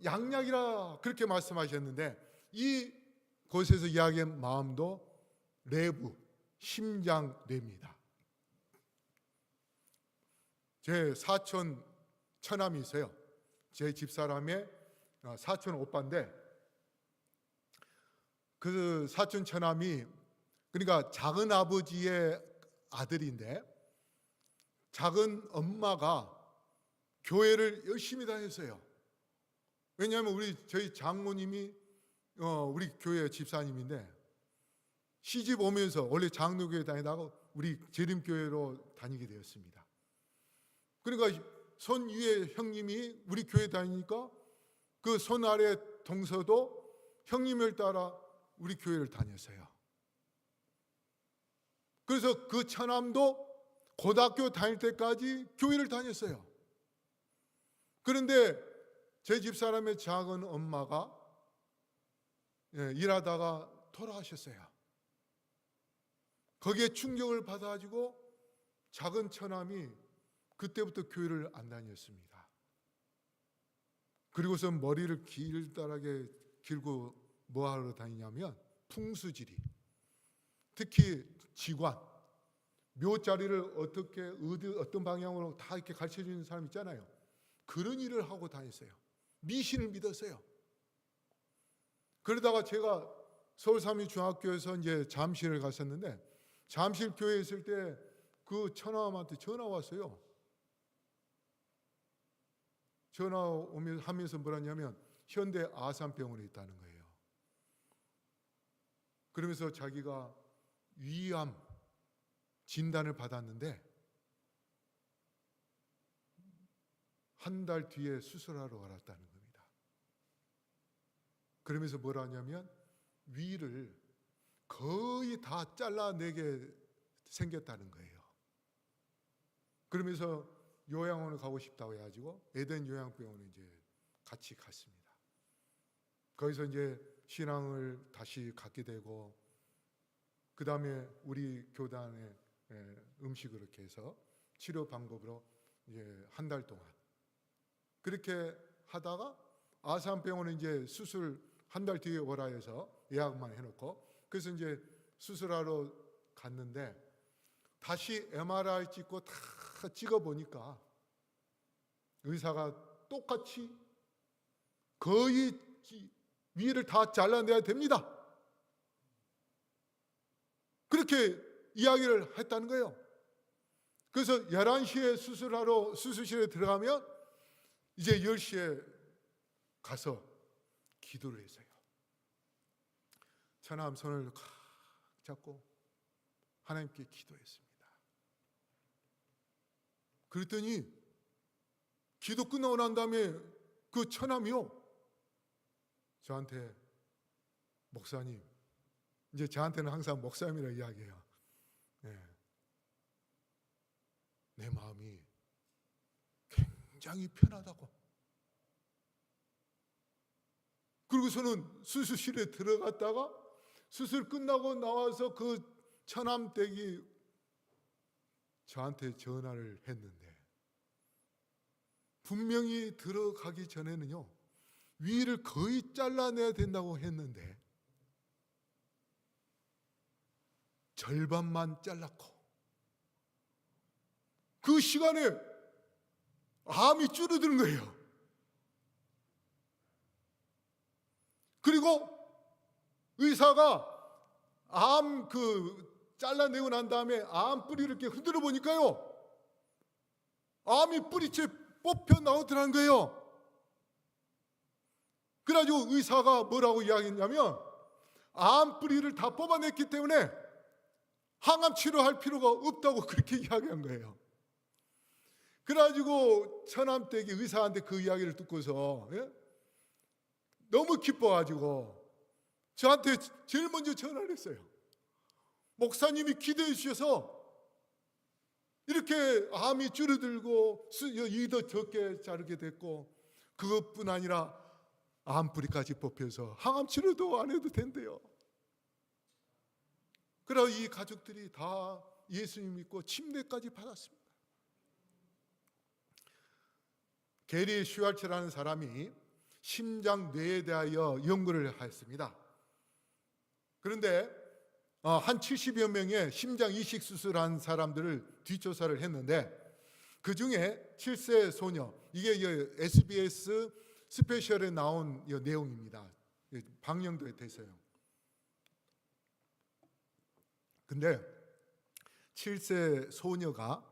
양약이라 그렇게 말씀하셨는데 이 곳에서 이야기한 마음도 레브, 심장 뇌입니다. 제 사촌 처남이 있어요. 제 집사람의 사촌 오빠인데 그 사촌 처남이 그러니까 작은 아버지의 아들인데 작은 엄마가 교회를 열심히 다녔어요. 왜냐하면 저희 장모님이 우리 교회 집사님인데 시집 오면서 원래 장로교회 다니다가 우리 재림교회로 다니게 되었습니다. 그러니까 손 위에 형님이 우리 교회 다니니까 그 손 아래 동서도 형님을 따라 우리 교회를 다녔어요. 그래서 그 처남도 고등학교 다닐 때까지 교회를 다녔어요. 그런데 제 집사람의 작은 엄마가 일하다가 돌아가셨어요. 거기에 충격을 받아가지고 작은 처남이 그때부터 교회를 안 다녔습니다. 그리고서 머리를 길고 뭐 하러 다니냐면 풍수지리, 특히 지관, 묘자리를 어떤 방향으로 다 이렇게 가르쳐 주는 사람 있잖아요. 그런 일을 하고 다녔어요. 미신을 믿었어요. 그러다가 제가 서울삼위중학교에서 이제 잠실을 갔었는데 잠실 교회에 있을 때 그 처남한테 전화 왔어요. 전화 하면서 뭐라냐면 현대 아산병원에 있다는 거예요. 그러면서 자기가 위암 진단을 받았는데 한 달 뒤에 수술하러 왔다는 겁니다. 그러면서 뭐라 하냐면 위를 거의 다 잘라내게 생겼다는 거예요. 그러면서 요양원을 가고 싶다고 해가지고 에덴 요양병원에 이제 같이 갔습니다. 거기서 이제 신앙을 다시 갖게 되고 그 다음에 우리 교단의 음식을 이렇게 해서 치료 방법으로 이제 한 달 동안 그렇게 하다가 아산병원에 이제 수술 한 달 뒤에 오라 해서 예약만 해놓고 그래서 이제 수술하러 갔는데 다시 MRI 찍고 다 찍어보니까 의사가 똑같이 거의 위를 다 잘라내야 됩니다. 그렇게 이야기를 했다는 거예요. 그래서 11시에 수술하러 수술실에 들어가면 이제 10시에 가서 기도를 했어요. 처남 손을 잡고 하나님께 기도했습니다. 그랬더니 기도 끝나고 난 다음에 그 처남이요 저한테 목사님, 이제 저한테는 항상 목사님이라고 이야기해요. 내 마음이 굉장히 편하다고. 그리고서는 수술실에 들어갔다가 수술 끝나고 나와서 그 처남댁이 저한테 전화를 했는데, 분명히 들어가기 전에는요 위를 거의 잘라내야 된다고 했는데 절반만 잘랐고, 그 시간에 암이 줄어드는 거예요. 그리고 의사가 암 잘라내고 난 다음에 암 뿌리를 이렇게 흔들어 보니까요, 암이 뿌리채 뽑혀 나오더라는 거예요. 그래가지고 의사가 뭐라고 이야기했냐면, 암 뿌리를 다 뽑아냈기 때문에 항암 치료할 필요가 없다고 그렇게 이야기한 거예요. 그래가지고 처남댁이 의사한테 그 이야기를 듣고서 너무 기뻐가지고 저한테 제일 먼저 전화를 했어요. 목사님이 기도해 주셔서 이렇게 암이 줄어들고 이도 적게 자르게 됐고, 그것뿐 아니라 암뿌리까지 뽑혀서 항암 치료도 안 해도 된대요. 그래서 이 가족들이 다 예수님 믿고 침례까지 받았습니다. 게리 슈왈츠라는 사람이 심장 뇌에 대하여 연구를 했습니다. 그런데 한 70여 명의 심장 이식 수술한 사람들을 뒷조사를 했는데, 그 중에 7세 소녀, 이게 SBS 스페셜에 나온 내용입니다. 방영도 됐어요. 근데 7세 소녀가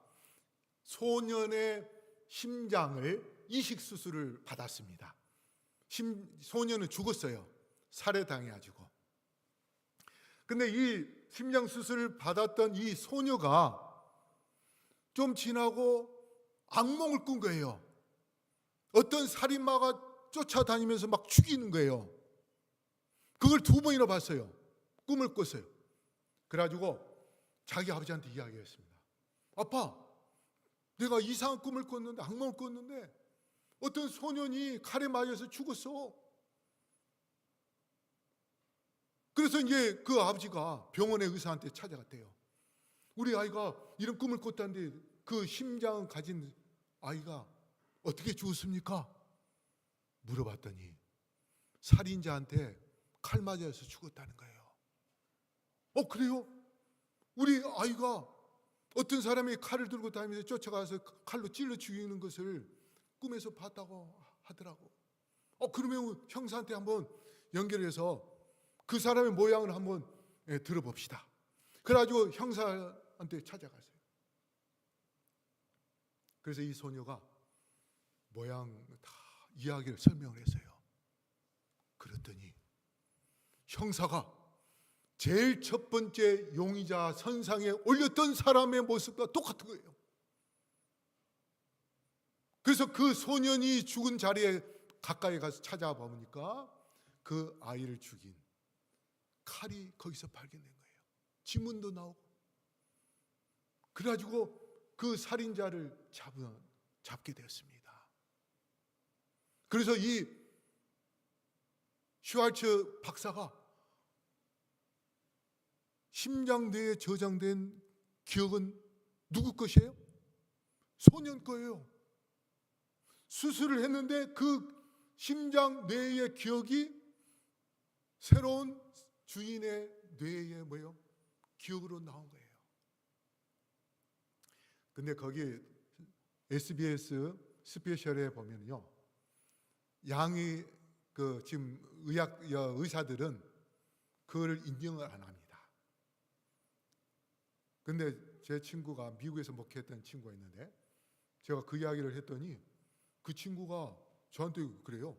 소년의 심장을 이식 수술을 받았습니다. 소년은 죽었어요. 살해당해가지고. 근데 이 심장 수술을 받았던 이 소녀가 좀 지나고 악몽을 꾼 거예요. 어떤 살인마가 쫓아다니면서 막 죽이는 거예요. 그걸 2번이나 봤어요. 꿈을 꿨어요. 그래가지고 자기 아버지한테 이야기했습니다. 아빠, 내가 이상한 꿈을 꿨는데, 악몽을 꿨는데 어떤 소년이 칼에 맞아서 죽었어. 그래서 이제 그 아버지가 병원의 의사한테 찾아갔대요. 우리 아이가 이런 꿈을 꿨다는데 그 심장을 가진 아이가 어떻게 죽었습니까? 물어봤더니 살인자한테 칼 맞아서 죽었다는 거예요. 그래요? 우리 아이가 어떤 사람이 칼을 들고 다니면서 쫓아가서 칼로 찔러 죽이는 것을 꿈에서 봤다고 하더라고. 그러면 형사한테 한번 연결해서 그 사람의 모양을 한번 들어봅시다. 그래가지고 형사한테 찾아갔어요. 그래서 이 소녀가 모양 다 이야기를 설명을 했어요. 그랬더니 형사가 제일 첫 번째 용의자 선상에 올렸던 사람의 모습과 똑같은 거예요. 그래서 그 소년이 죽은 자리에 가까이 가서 찾아보니까 그 아이를 죽인 칼이 거기서 발견된 거예요. 지문도 나오고. 그래가지고 그 살인자를 잡게 되었습니다. 그래서 이 슈왈츠 박사가 심장내에 저장된 기억은 누구 것이에요? 소년 거예요. 수술을 했는데 그 심장내의 기억이 새로운 주인의 뇌의 기억으로 나온 거예요. 근데 거기 SBS 스페셜에 보면요, 양이 지금 의사들은 그걸 인정을 안 합니다. 근데 제 친구가 미국에서 목회했던 친구가 있는데, 제가 그 이야기를 했더니 그 친구가 저한테 그래요.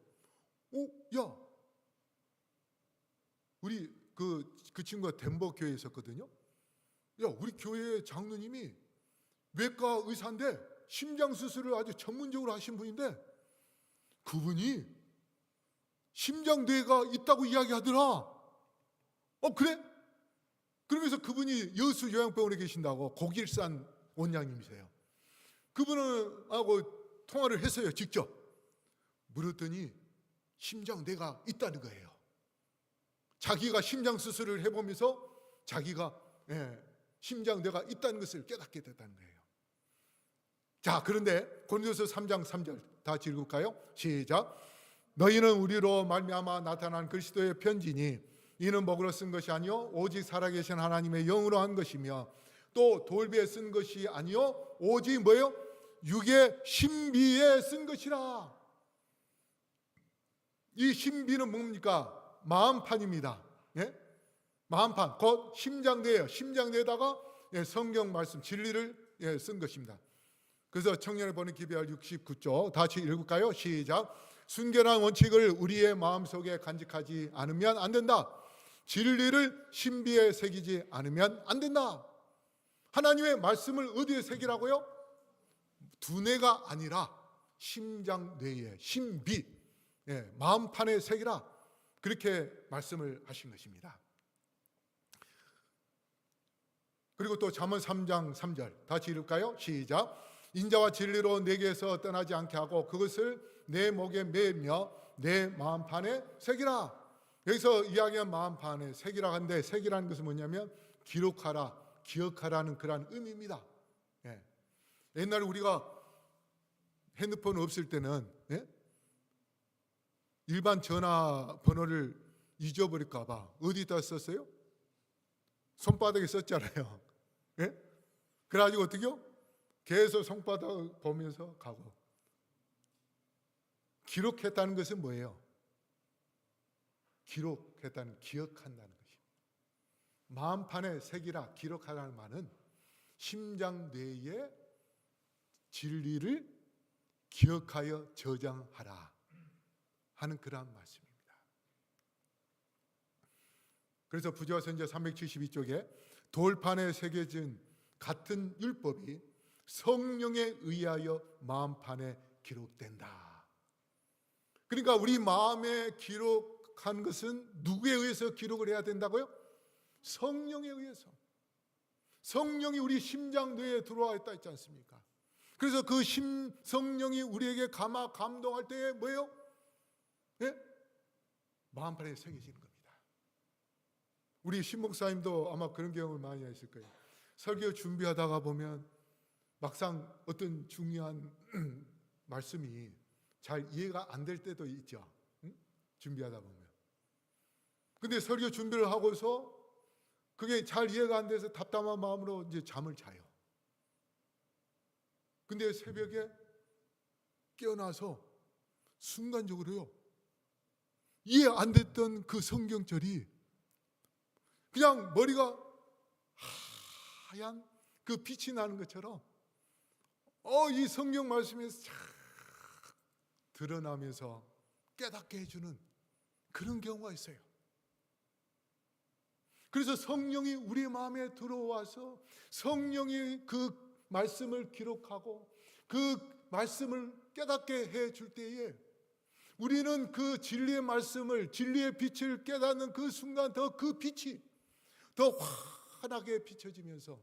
야, 우리 그 친구가 덴버 교회에 있었거든요. 야, 우리 교회 장로님이 외과 의사인데 심장 수술을 아주 전문적으로 하신 분인데 그분이 심장뇌가 있다고 이야기하더라. 그래? 그러면서 그분이 여수 요양병원에 계신다고, 고길산 원장님이세요. 그분하고 통화를 했어요. 직접 물었더니 심장뇌가 있다는 거예요. 자기가 심장 수술을 해보면서 자기가 심장뇌가 있다는 것을 깨닫게 됐다는 거예요. 자, 그런데 고린도서 3장 3절 다 같이 읽을까요? 시작. 너희는 우리로 말미암아 나타난 그리스도의 편지니 이는 먹으러 쓴 것이 아니요 오직 살아계신 하나님의 영으로 한 것이며 또 돌비에 쓴 것이 아니요 오직 뭐예요? 육의 신비에 쓴 것이라. 이 신비는 뭡니까? 마음판입니다. 마음판, 곧 심장뇌예요. 심장뇌에다가 성경 말씀 진리를 쓴 것입니다. 그래서 청년의 번역 기별 69쪽 다시 읽을까요? 시작. 순결한 원칙을 우리의 마음속에 간직하지 않으면 안 된다. 진리를 신비에 새기지 않으면 안 된다. 하나님의 말씀을 어디에 새기라고요? 두뇌가 아니라 심장뇌의 신비, 마음판에 새기라. 그렇게 말씀을 하신 것입니다. 그리고 또 잠언 3장 3절 다시 읽을까요? 시작. 인자와 진리로 내게서 떠나지 않게 하고 그것을 내 목에 매며 내 마음판에 새기라. 여기서 이야기한 마음판에 새기라 하는데 새기라는 것은 뭐냐면 기록하라, 기억하라는 그런 의미입니다. 옛날에 우리가 핸드폰 없을 때는 일반 전화번호를 잊어버릴까 봐 어디다 썼어요? 손바닥에 썼잖아요. 그래가지고 어떻게요? 계속 손바닥 보면서 가고. 기록했다는 것은 뭐예요? 기록했다는, 기억한다는 것입니다. 마음판에 새기라, 기록하라는 말은 심장뇌의 진리를 기억하여 저장하라 하는 그러한 말씀입니다. 그래서 부조와 선지자 372쪽에 돌판에 새겨진 같은 율법이 성령에 의하여 마음판에 기록된다. 그러니까 우리 마음에 기록한 것은 누구에 의해서 기록을 해야 된다고요? 성령에 의해서. 성령이 우리 심장뇌에 들어와 있다 있지 않습니까? 그래서 그 성령이 우리에게 감동할 때에 뭐예요? 마음판에 새겨지는 겁니다. 우리 신목사님도 아마 그런 경험을 많이 하실 거예요. 설교 준비하다가 보면 막상 어떤 중요한 말씀이 잘 이해가 안 될 때도 있죠. 준비하다 보면. 근데 설교 준비를 하고서 그게 잘 이해가 안 돼서 답답한 마음으로 이제 잠을 자요. 근데 새벽에 깨어나서 순간적으로요, 이해 안 됐던 그 성경절이 그냥 머리가 하얀 그 빛이 나는 것처럼 이 성경 말씀에서 쫙 드러나면서 깨닫게 해주는 그런 경우가 있어요. 그래서 성령이 우리 마음에 들어와서 성령이 그 말씀을 기록하고 그 말씀을 깨닫게 해줄 때에 우리는 그 진리의 말씀을, 진리의 빛을 깨닫는 그 순간 더 그 빛이 더 환하게 비춰지면서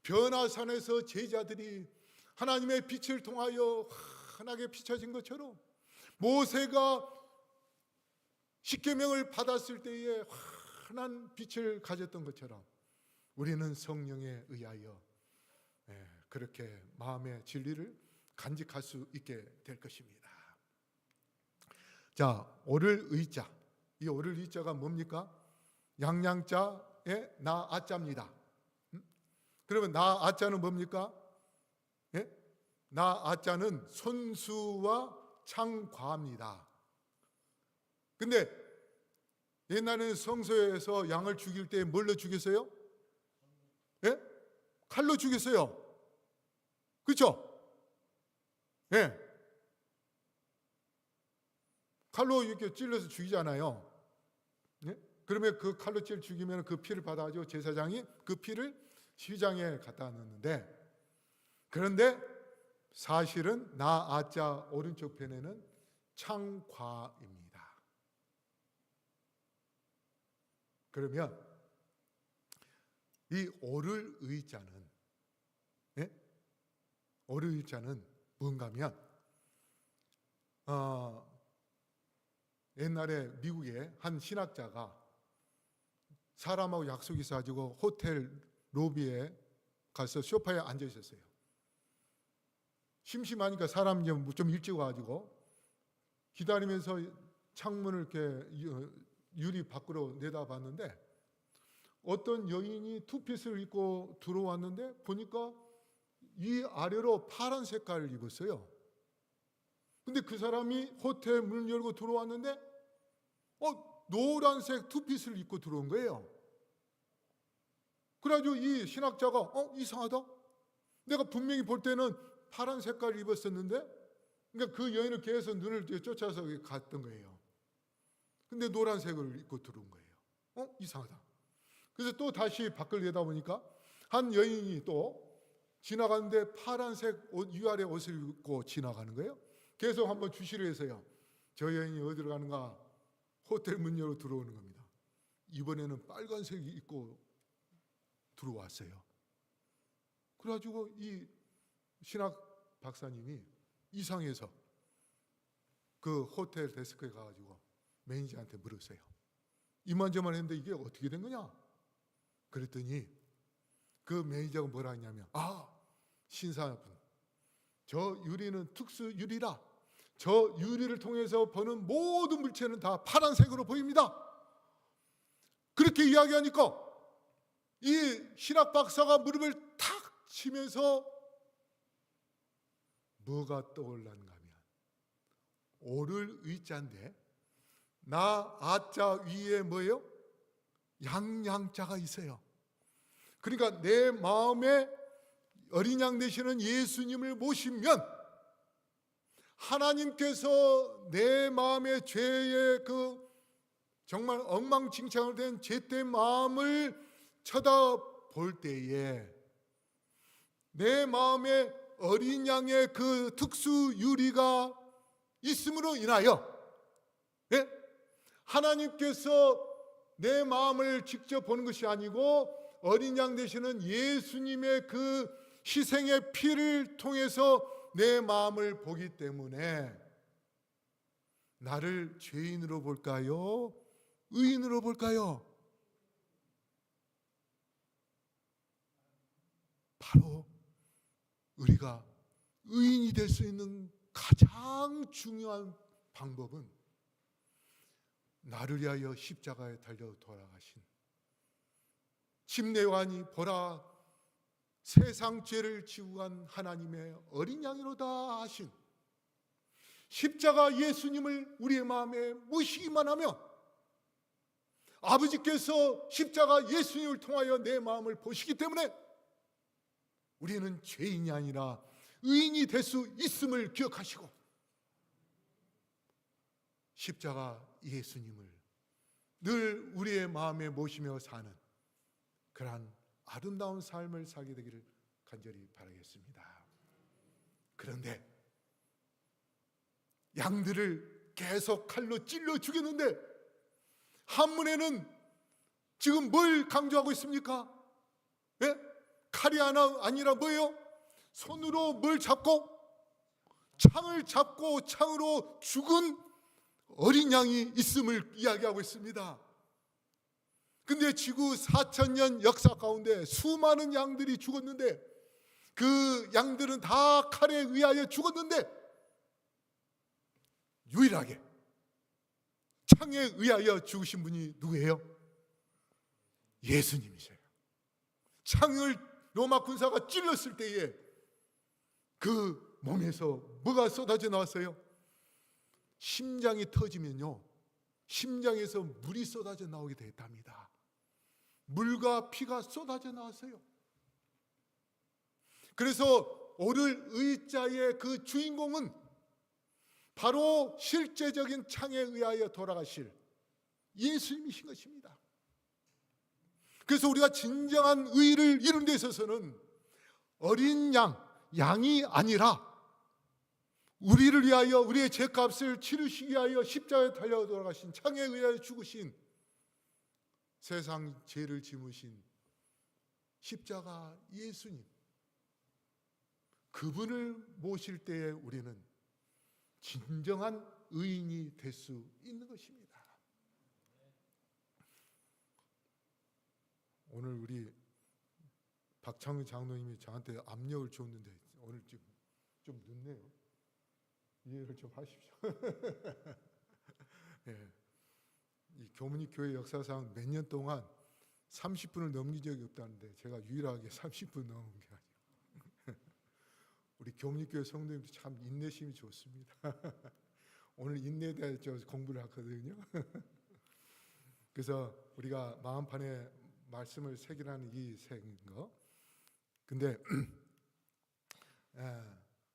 변화산에서 제자들이 하나님의 빛을 통하여 환하게 비춰진 것처럼 모세가 십계명을 받았을 때에 환한 빛을 가졌던 것처럼 우리는 성령에 의하여 그렇게 마음의 진리를 간직할 수 있게 될 것입니다. 자, 오를 의자. 이 오를 의자가 뭡니까? 양양자의 나 아자입니다. 그러면 나 아자는 뭡니까? 나 아자는 손수와 창과입니다. 근데 옛날에는 성소에서 양을 죽일 때 뭘로 죽였어요? 칼로 죽였어요. 그렇죠? 칼로 이렇게 찔러서 죽이잖아요. 그러면 그 칼로 죽이면 그 피를 받아가지고 제사장이 그 피를 시장에 갖다 놓는데, 그런데 사실은 나 아자 오른쪽 편에는 창과입니다. 그러면 이 오를 의자는 오류일자는 뭔가 하면 옛날에 미국의 한 신학자가 사람하고 약속이 있어가지고 호텔 로비에 가서 소파에 앉아 있었어요. 심심하니까 사람 좀 일찍 와가지고 기다리면서 창문을 이렇게 유리 밖으로 내다봤는데 어떤 여인이 투피스를 입고 들어왔는데 보니까 위 아래로 파란 색깔을 입었어요. 근데 그 사람이 호텔 문을 열고 들어왔는데 노란색 투피스를 입고 들어온 거예요. 그래가지고 이 신학자가 이상하다. 내가 분명히 볼 때는 파란 색깔을 입었었는데, 그러니까 그 여인을 계속 눈을 쫓아서 갔던 거예요. 근데 노란색을 입고 들어온 거예요. 이상하다. 그래서 또 다시 밖을 내다보니까 한 여인이 또 지나가는데 파란색 옷, 위아래 옷을 입고 지나가는 거예요. 계속 한번 주시를 해서요. 저 여인이 어디로 가는가? 호텔 문 열어 들어오는 겁니다. 이번에는 빨간색 입고 들어왔어요. 그래가지고 이 신학 박사님이 이상해서 그 호텔 데스크에 가가지고 매니저한테 물었어요. 이만저만 했는데 이게 어떻게 된 거냐? 그랬더니 그 매니저가 뭐라 했냐면 신사분, 저 유리는 특수 유리라 저 유리를 통해서 보는 모든 물체는 다 파란색으로 보입니다. 그렇게 이야기하니까 이 신학 박사가 무릎을 탁 치면서 뭐가 떠올랐는가 하면 오를 의자인데 나 아자 위에 뭐예요? 양양자가 있어요. 그러니까 내 마음에 어린 양 되시는 예수님을 모시면 하나님께서 내 마음의 죄의 그 정말 엉망진창으로 된 죄된 마음을 쳐다볼 때에 내 마음에 어린 양의 그 특수 유리가 있음으로 인하여 하나님께서 내 마음을 직접 보는 것이 아니고 어린 양 되시는 예수님의 그 희생의 피를 통해서 내 마음을 보기 때문에 나를 죄인으로 볼까요? 의인으로 볼까요? 바로 우리가 의인이 될 수 있는 가장 중요한 방법은 나를 위하여 십자가에 달려 돌아가신 침례요한이 보라 세상 죄를 지고 간 하나님의 어린 양이로다 하신 십자가 예수님을 우리의 마음에 모시기만 하면 아버지께서 십자가 예수님을 통하여 내 마음을 보시기 때문에 우리는 죄인이 아니라 의인이 될 수 있음을 기억하시고 십자가 예수님을 늘 우리의 마음에 모시며 사는 그러한 아름다운 삶을 살게 되기를 간절히 바라겠습니다. 그런데 양들을 계속 칼로 찔러 죽였는데 한문에는 지금 뭘 강조하고 있습니까? 칼이 아니라 뭐예요? 손으로 뭘 잡고? 창을 잡고 창으로 죽은 어린 양이 있음을 이야기하고 있습니다. 근데 지구 4,000년 역사 가운데 수많은 양들이 죽었는데 그 양들은 다 칼에 의하여 죽었는데 유일하게 창에 의하여 죽으신 분이 누구예요? 예수님이세요. 창을 로마 군사가 찔렀을 때에 그 몸에서 뭐가 쏟아져 나왔어요? 심장이 터지면요 심장에서 물이 쏟아져 나오게 됐답니다. 물과 피가 쏟아져 나왔어요. 그래서 오를 의자의 그 주인공은 바로 실제적인 창에 의하여 돌아가실 예수님이신 것입니다. 그래서 우리가 진정한 의를 이룬 데 있어서는 어린 양이 아니라 우리를 위하여 우리의 죄값을 치르시기 위하여 십자가에 달려 돌아가신 창에 의하여 죽으신 세상 죄를 짊으신 십자가 예수님 그분을 모실 때에 우리는 진정한 의인이 될 수 있는 것입니다. 오늘 우리 박창규 장로님이 저한테 압력을 줬는데 오늘 지금 좀 늦네요. 이해를 좀 하십시오. 예. 이 교문이 교회 역사상 몇 년 동안 30분을 넘긴 적이 없다는데 제가 유일하게 30분 넘은 게 아니에요. 우리 교문이 교회 성도님들 참 인내심이 좋습니다. 오늘 인내에 대해 저 공부를 하거든요. 그래서 우리가 마음판에 말씀을 새기라는 이 새긴 거. 근데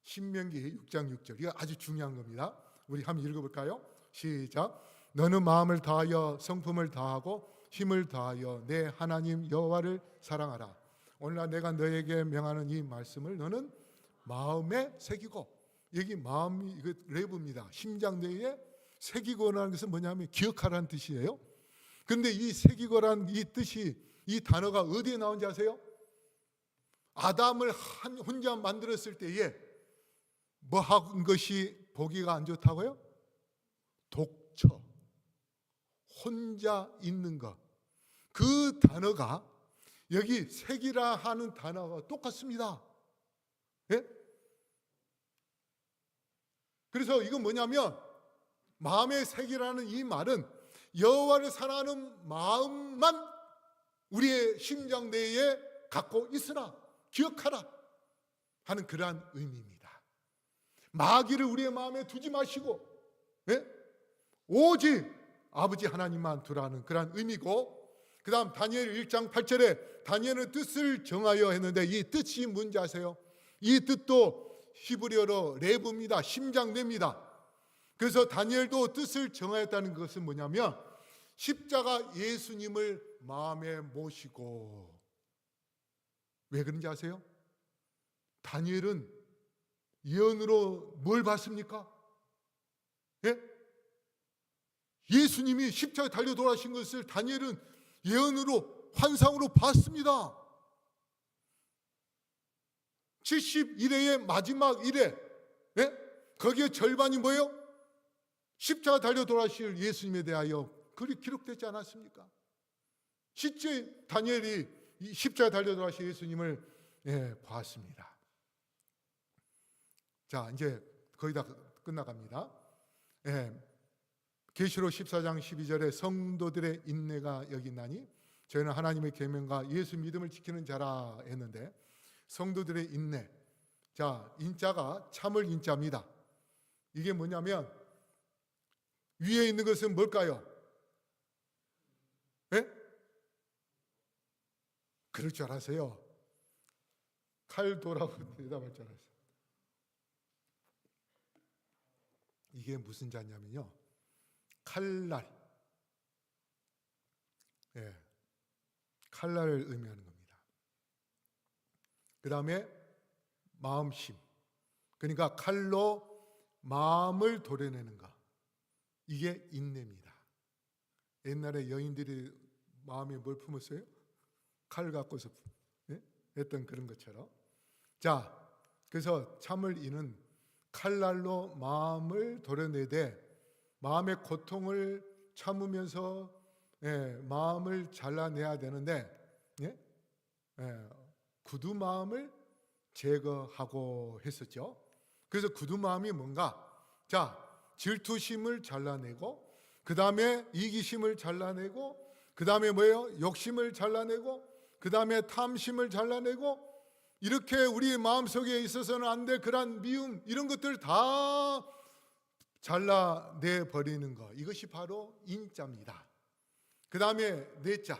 신명기 6장 6절 이거 아주 중요한 겁니다. 우리 한번 읽어볼까요? 시작. 너는 마음을 다하여 성품을 다하고 힘을 다하여 내 하나님 여호와를 사랑하라. 오늘날 내가 너에게 명하는 이 말씀을 너는 마음에 새기고, 여기 마음이 이거 레브입니다. 심장 내에 새기고라는 것은 뭐냐면 기억하라는 뜻이에요. 그런데 이 새기고라는 이 뜻이, 이 단어가 어디에 나온지 아세요? 아담을 혼자 만들었을 때에 뭐 한 것이 보기가 안 좋다고요? 독처, 혼자 있는 것. 그 단어가 여기 색이라 하는 단어가 똑같습니다. 예? 그래서 이건 뭐냐면 마음의 색이라는 이 말은 여호와를 사랑하는 마음만 우리의 심장 내에 갖고 있으라, 기억하라 하는 그러한 의미입니다. 마귀를 우리의 마음에 두지 마시고, 예? 오직 아버지 하나님만 두라는 그러한 의미고, 그 다음 다니엘 1장 8절에 다니엘은 뜻을 정하여 했는데 이 뜻이 뭔지 아세요? 이 뜻도 히브리어로 레브입니다. 심장내입니다. 그래서 다니엘도 뜻을 정하였다는 것은 뭐냐면 십자가 예수님을 마음에 모시고, 왜 그런지 아세요? 다니엘은 예언으로 뭘 봤습니까? 예? 예수님이 십자가에 달려 돌아가신 것을 다니엘은 예언으로, 환상으로 봤습니다. 70일의 마지막 일에, 예? 거기에 절반이 뭐예요? 십자가 달려 돌아가실 예수님에 대하여 그리 기록되지 않았습니까? 실제 다니엘이 십자가 달려 돌아가실 예수님을 봤습니다. 자, 이제 거의 다 끝나갑니다. 계시록 14장 12절에 성도들의 인내가 여기 있나니 저희는 하나님의 계명과 예수 믿음을 지키는 자라 했는데, 성도들의 인내, 자, 인자가 참을 인자입니다. 이게 뭐냐면 위에 있는 것은 뭘까요? 예? 그럴 줄 알았어요. 칼도라고 대답할 줄 알았어요. 이게 무슨 자냐면요, 칼날, 칼날을 의미하는 겁니다. 그 다음에 마음심, 그러니까 칼로 마음을 도려내는 것, 이게 인내입니다. 옛날에 여인들이 마음에 뭘 품었어요? 칼 갖고서 했던 그런 것처럼. 자, 그래서 참을 이는 칼날로 마음을 도려내되 마음의 고통을 참으면서 마음을 잘라내야 되는데, 굳은 마음을 제거하고 했었죠. 그래서 굳은 마음이 뭔가? 자, 질투심을 잘라내고, 그 다음에 이기심을 잘라내고, 그 다음에 뭐예요? 욕심을 잘라내고, 그 다음에 탐심을 잘라내고, 이렇게 우리 마음속에 있어서는 안 될 그런 미움, 이런 것들 다 잘라내 버리는 것, 이것이 바로 인자입니다. 그 다음에 내자,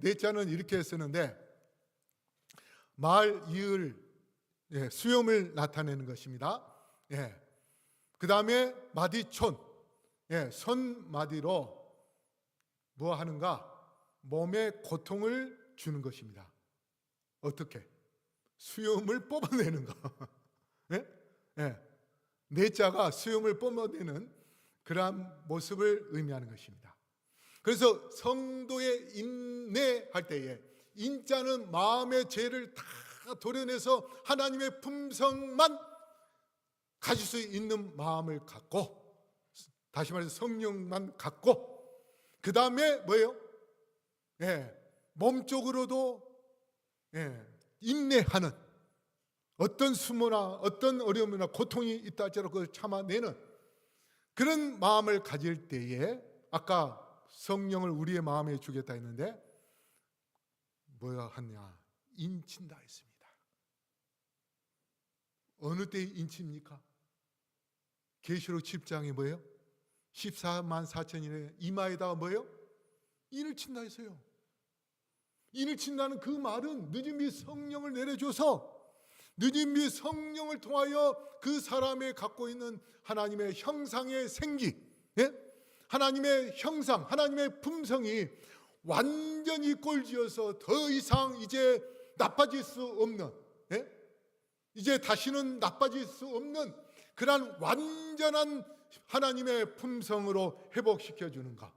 내자는 이렇게 쓰는데 말, 이을, 수염을 나타내는 것입니다. 그 다음에 마디촌, 손마디로 뭐 하는가? 몸에 고통을 주는 것입니다. 어떻게? 수염을 뽑아내는 거. 내자가 수염을 뽑아내는 그러한 모습을 의미하는 것입니다. 그래서 성도의 인내할 때에 인자는 마음의 죄를 다 도려내서 하나님의 품성만 가질 수 있는 마음을 갖고, 다시 말해서 성령만 갖고, 그 다음에 뭐예요? 몸적으로도 인내하는, 어떤 수모나 어떤 어려움이나 고통이 있다 할지라도 그걸 참아내는 그런 마음을 가질 때에, 아까 성령을 우리의 마음에 주겠다 했는데 뭐야 하냐? 인친다 했습니다. 어느 때 인칩니까? 계시록 10장에 뭐예요? 14만 4천인의 이마에다가 뭐예요? 인을 친다 했어요. 인을 친다는 그 말은 늦은 이 성령을 내려줘서, 늦은 이 성령을 통하여 그 사람이 갖고 있는 하나님의 형상의 생기, 하나님의 형상, 하나님의 품성이 완전히 꼴지어서 더 이상 이제 나빠질 수 없는, 이제 다시는 나빠질 수 없는 그러한 완전한 하나님의 품성으로 회복시켜주는가,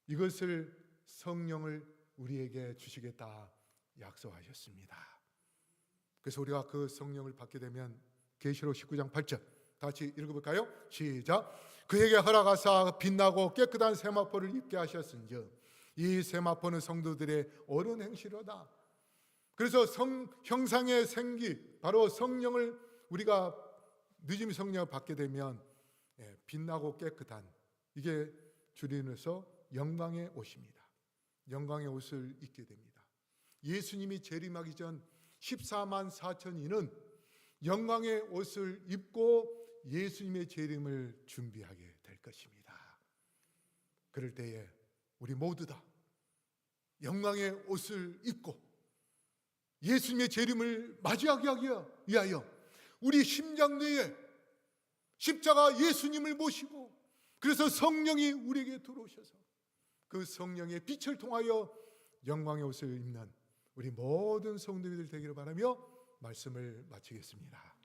이것을 성령을 우리에게 주시겠다 약속하셨습니다. 그래서 우리가 그 성령을 받게 되면 계시록 19장 8절 같이 읽어볼까요? 시작. 그에게 허락하사 빛나고 깨끗한 세마포를 입게 하셨은즉 이 세마포는 성도들의 옳은 행실이로다. 그래서 형상의 생기, 바로 성령을 우리가 늦음이 성령을 받게 되면 빛나고 깨끗한, 이게 주님에서 영광의 옷입니다. 영광의 옷을 입게 됩니다. 예수님이 재림하기 전 14만 4천인은 영광의 옷을 입고 예수님의 재림을 준비하게 될 것입니다. 그럴 때에 우리 모두 다 영광의 옷을 입고 예수님의 재림을 맞이하게 하기 위하여 우리 심장 내에 십자가 예수님을 모시고, 그래서 성령이 우리에게 들어오셔서 그 성령의 빛을 통하여 영광의 옷을 입는 우리 모든 성도들 되기를 바라며 말씀을 마치겠습니다.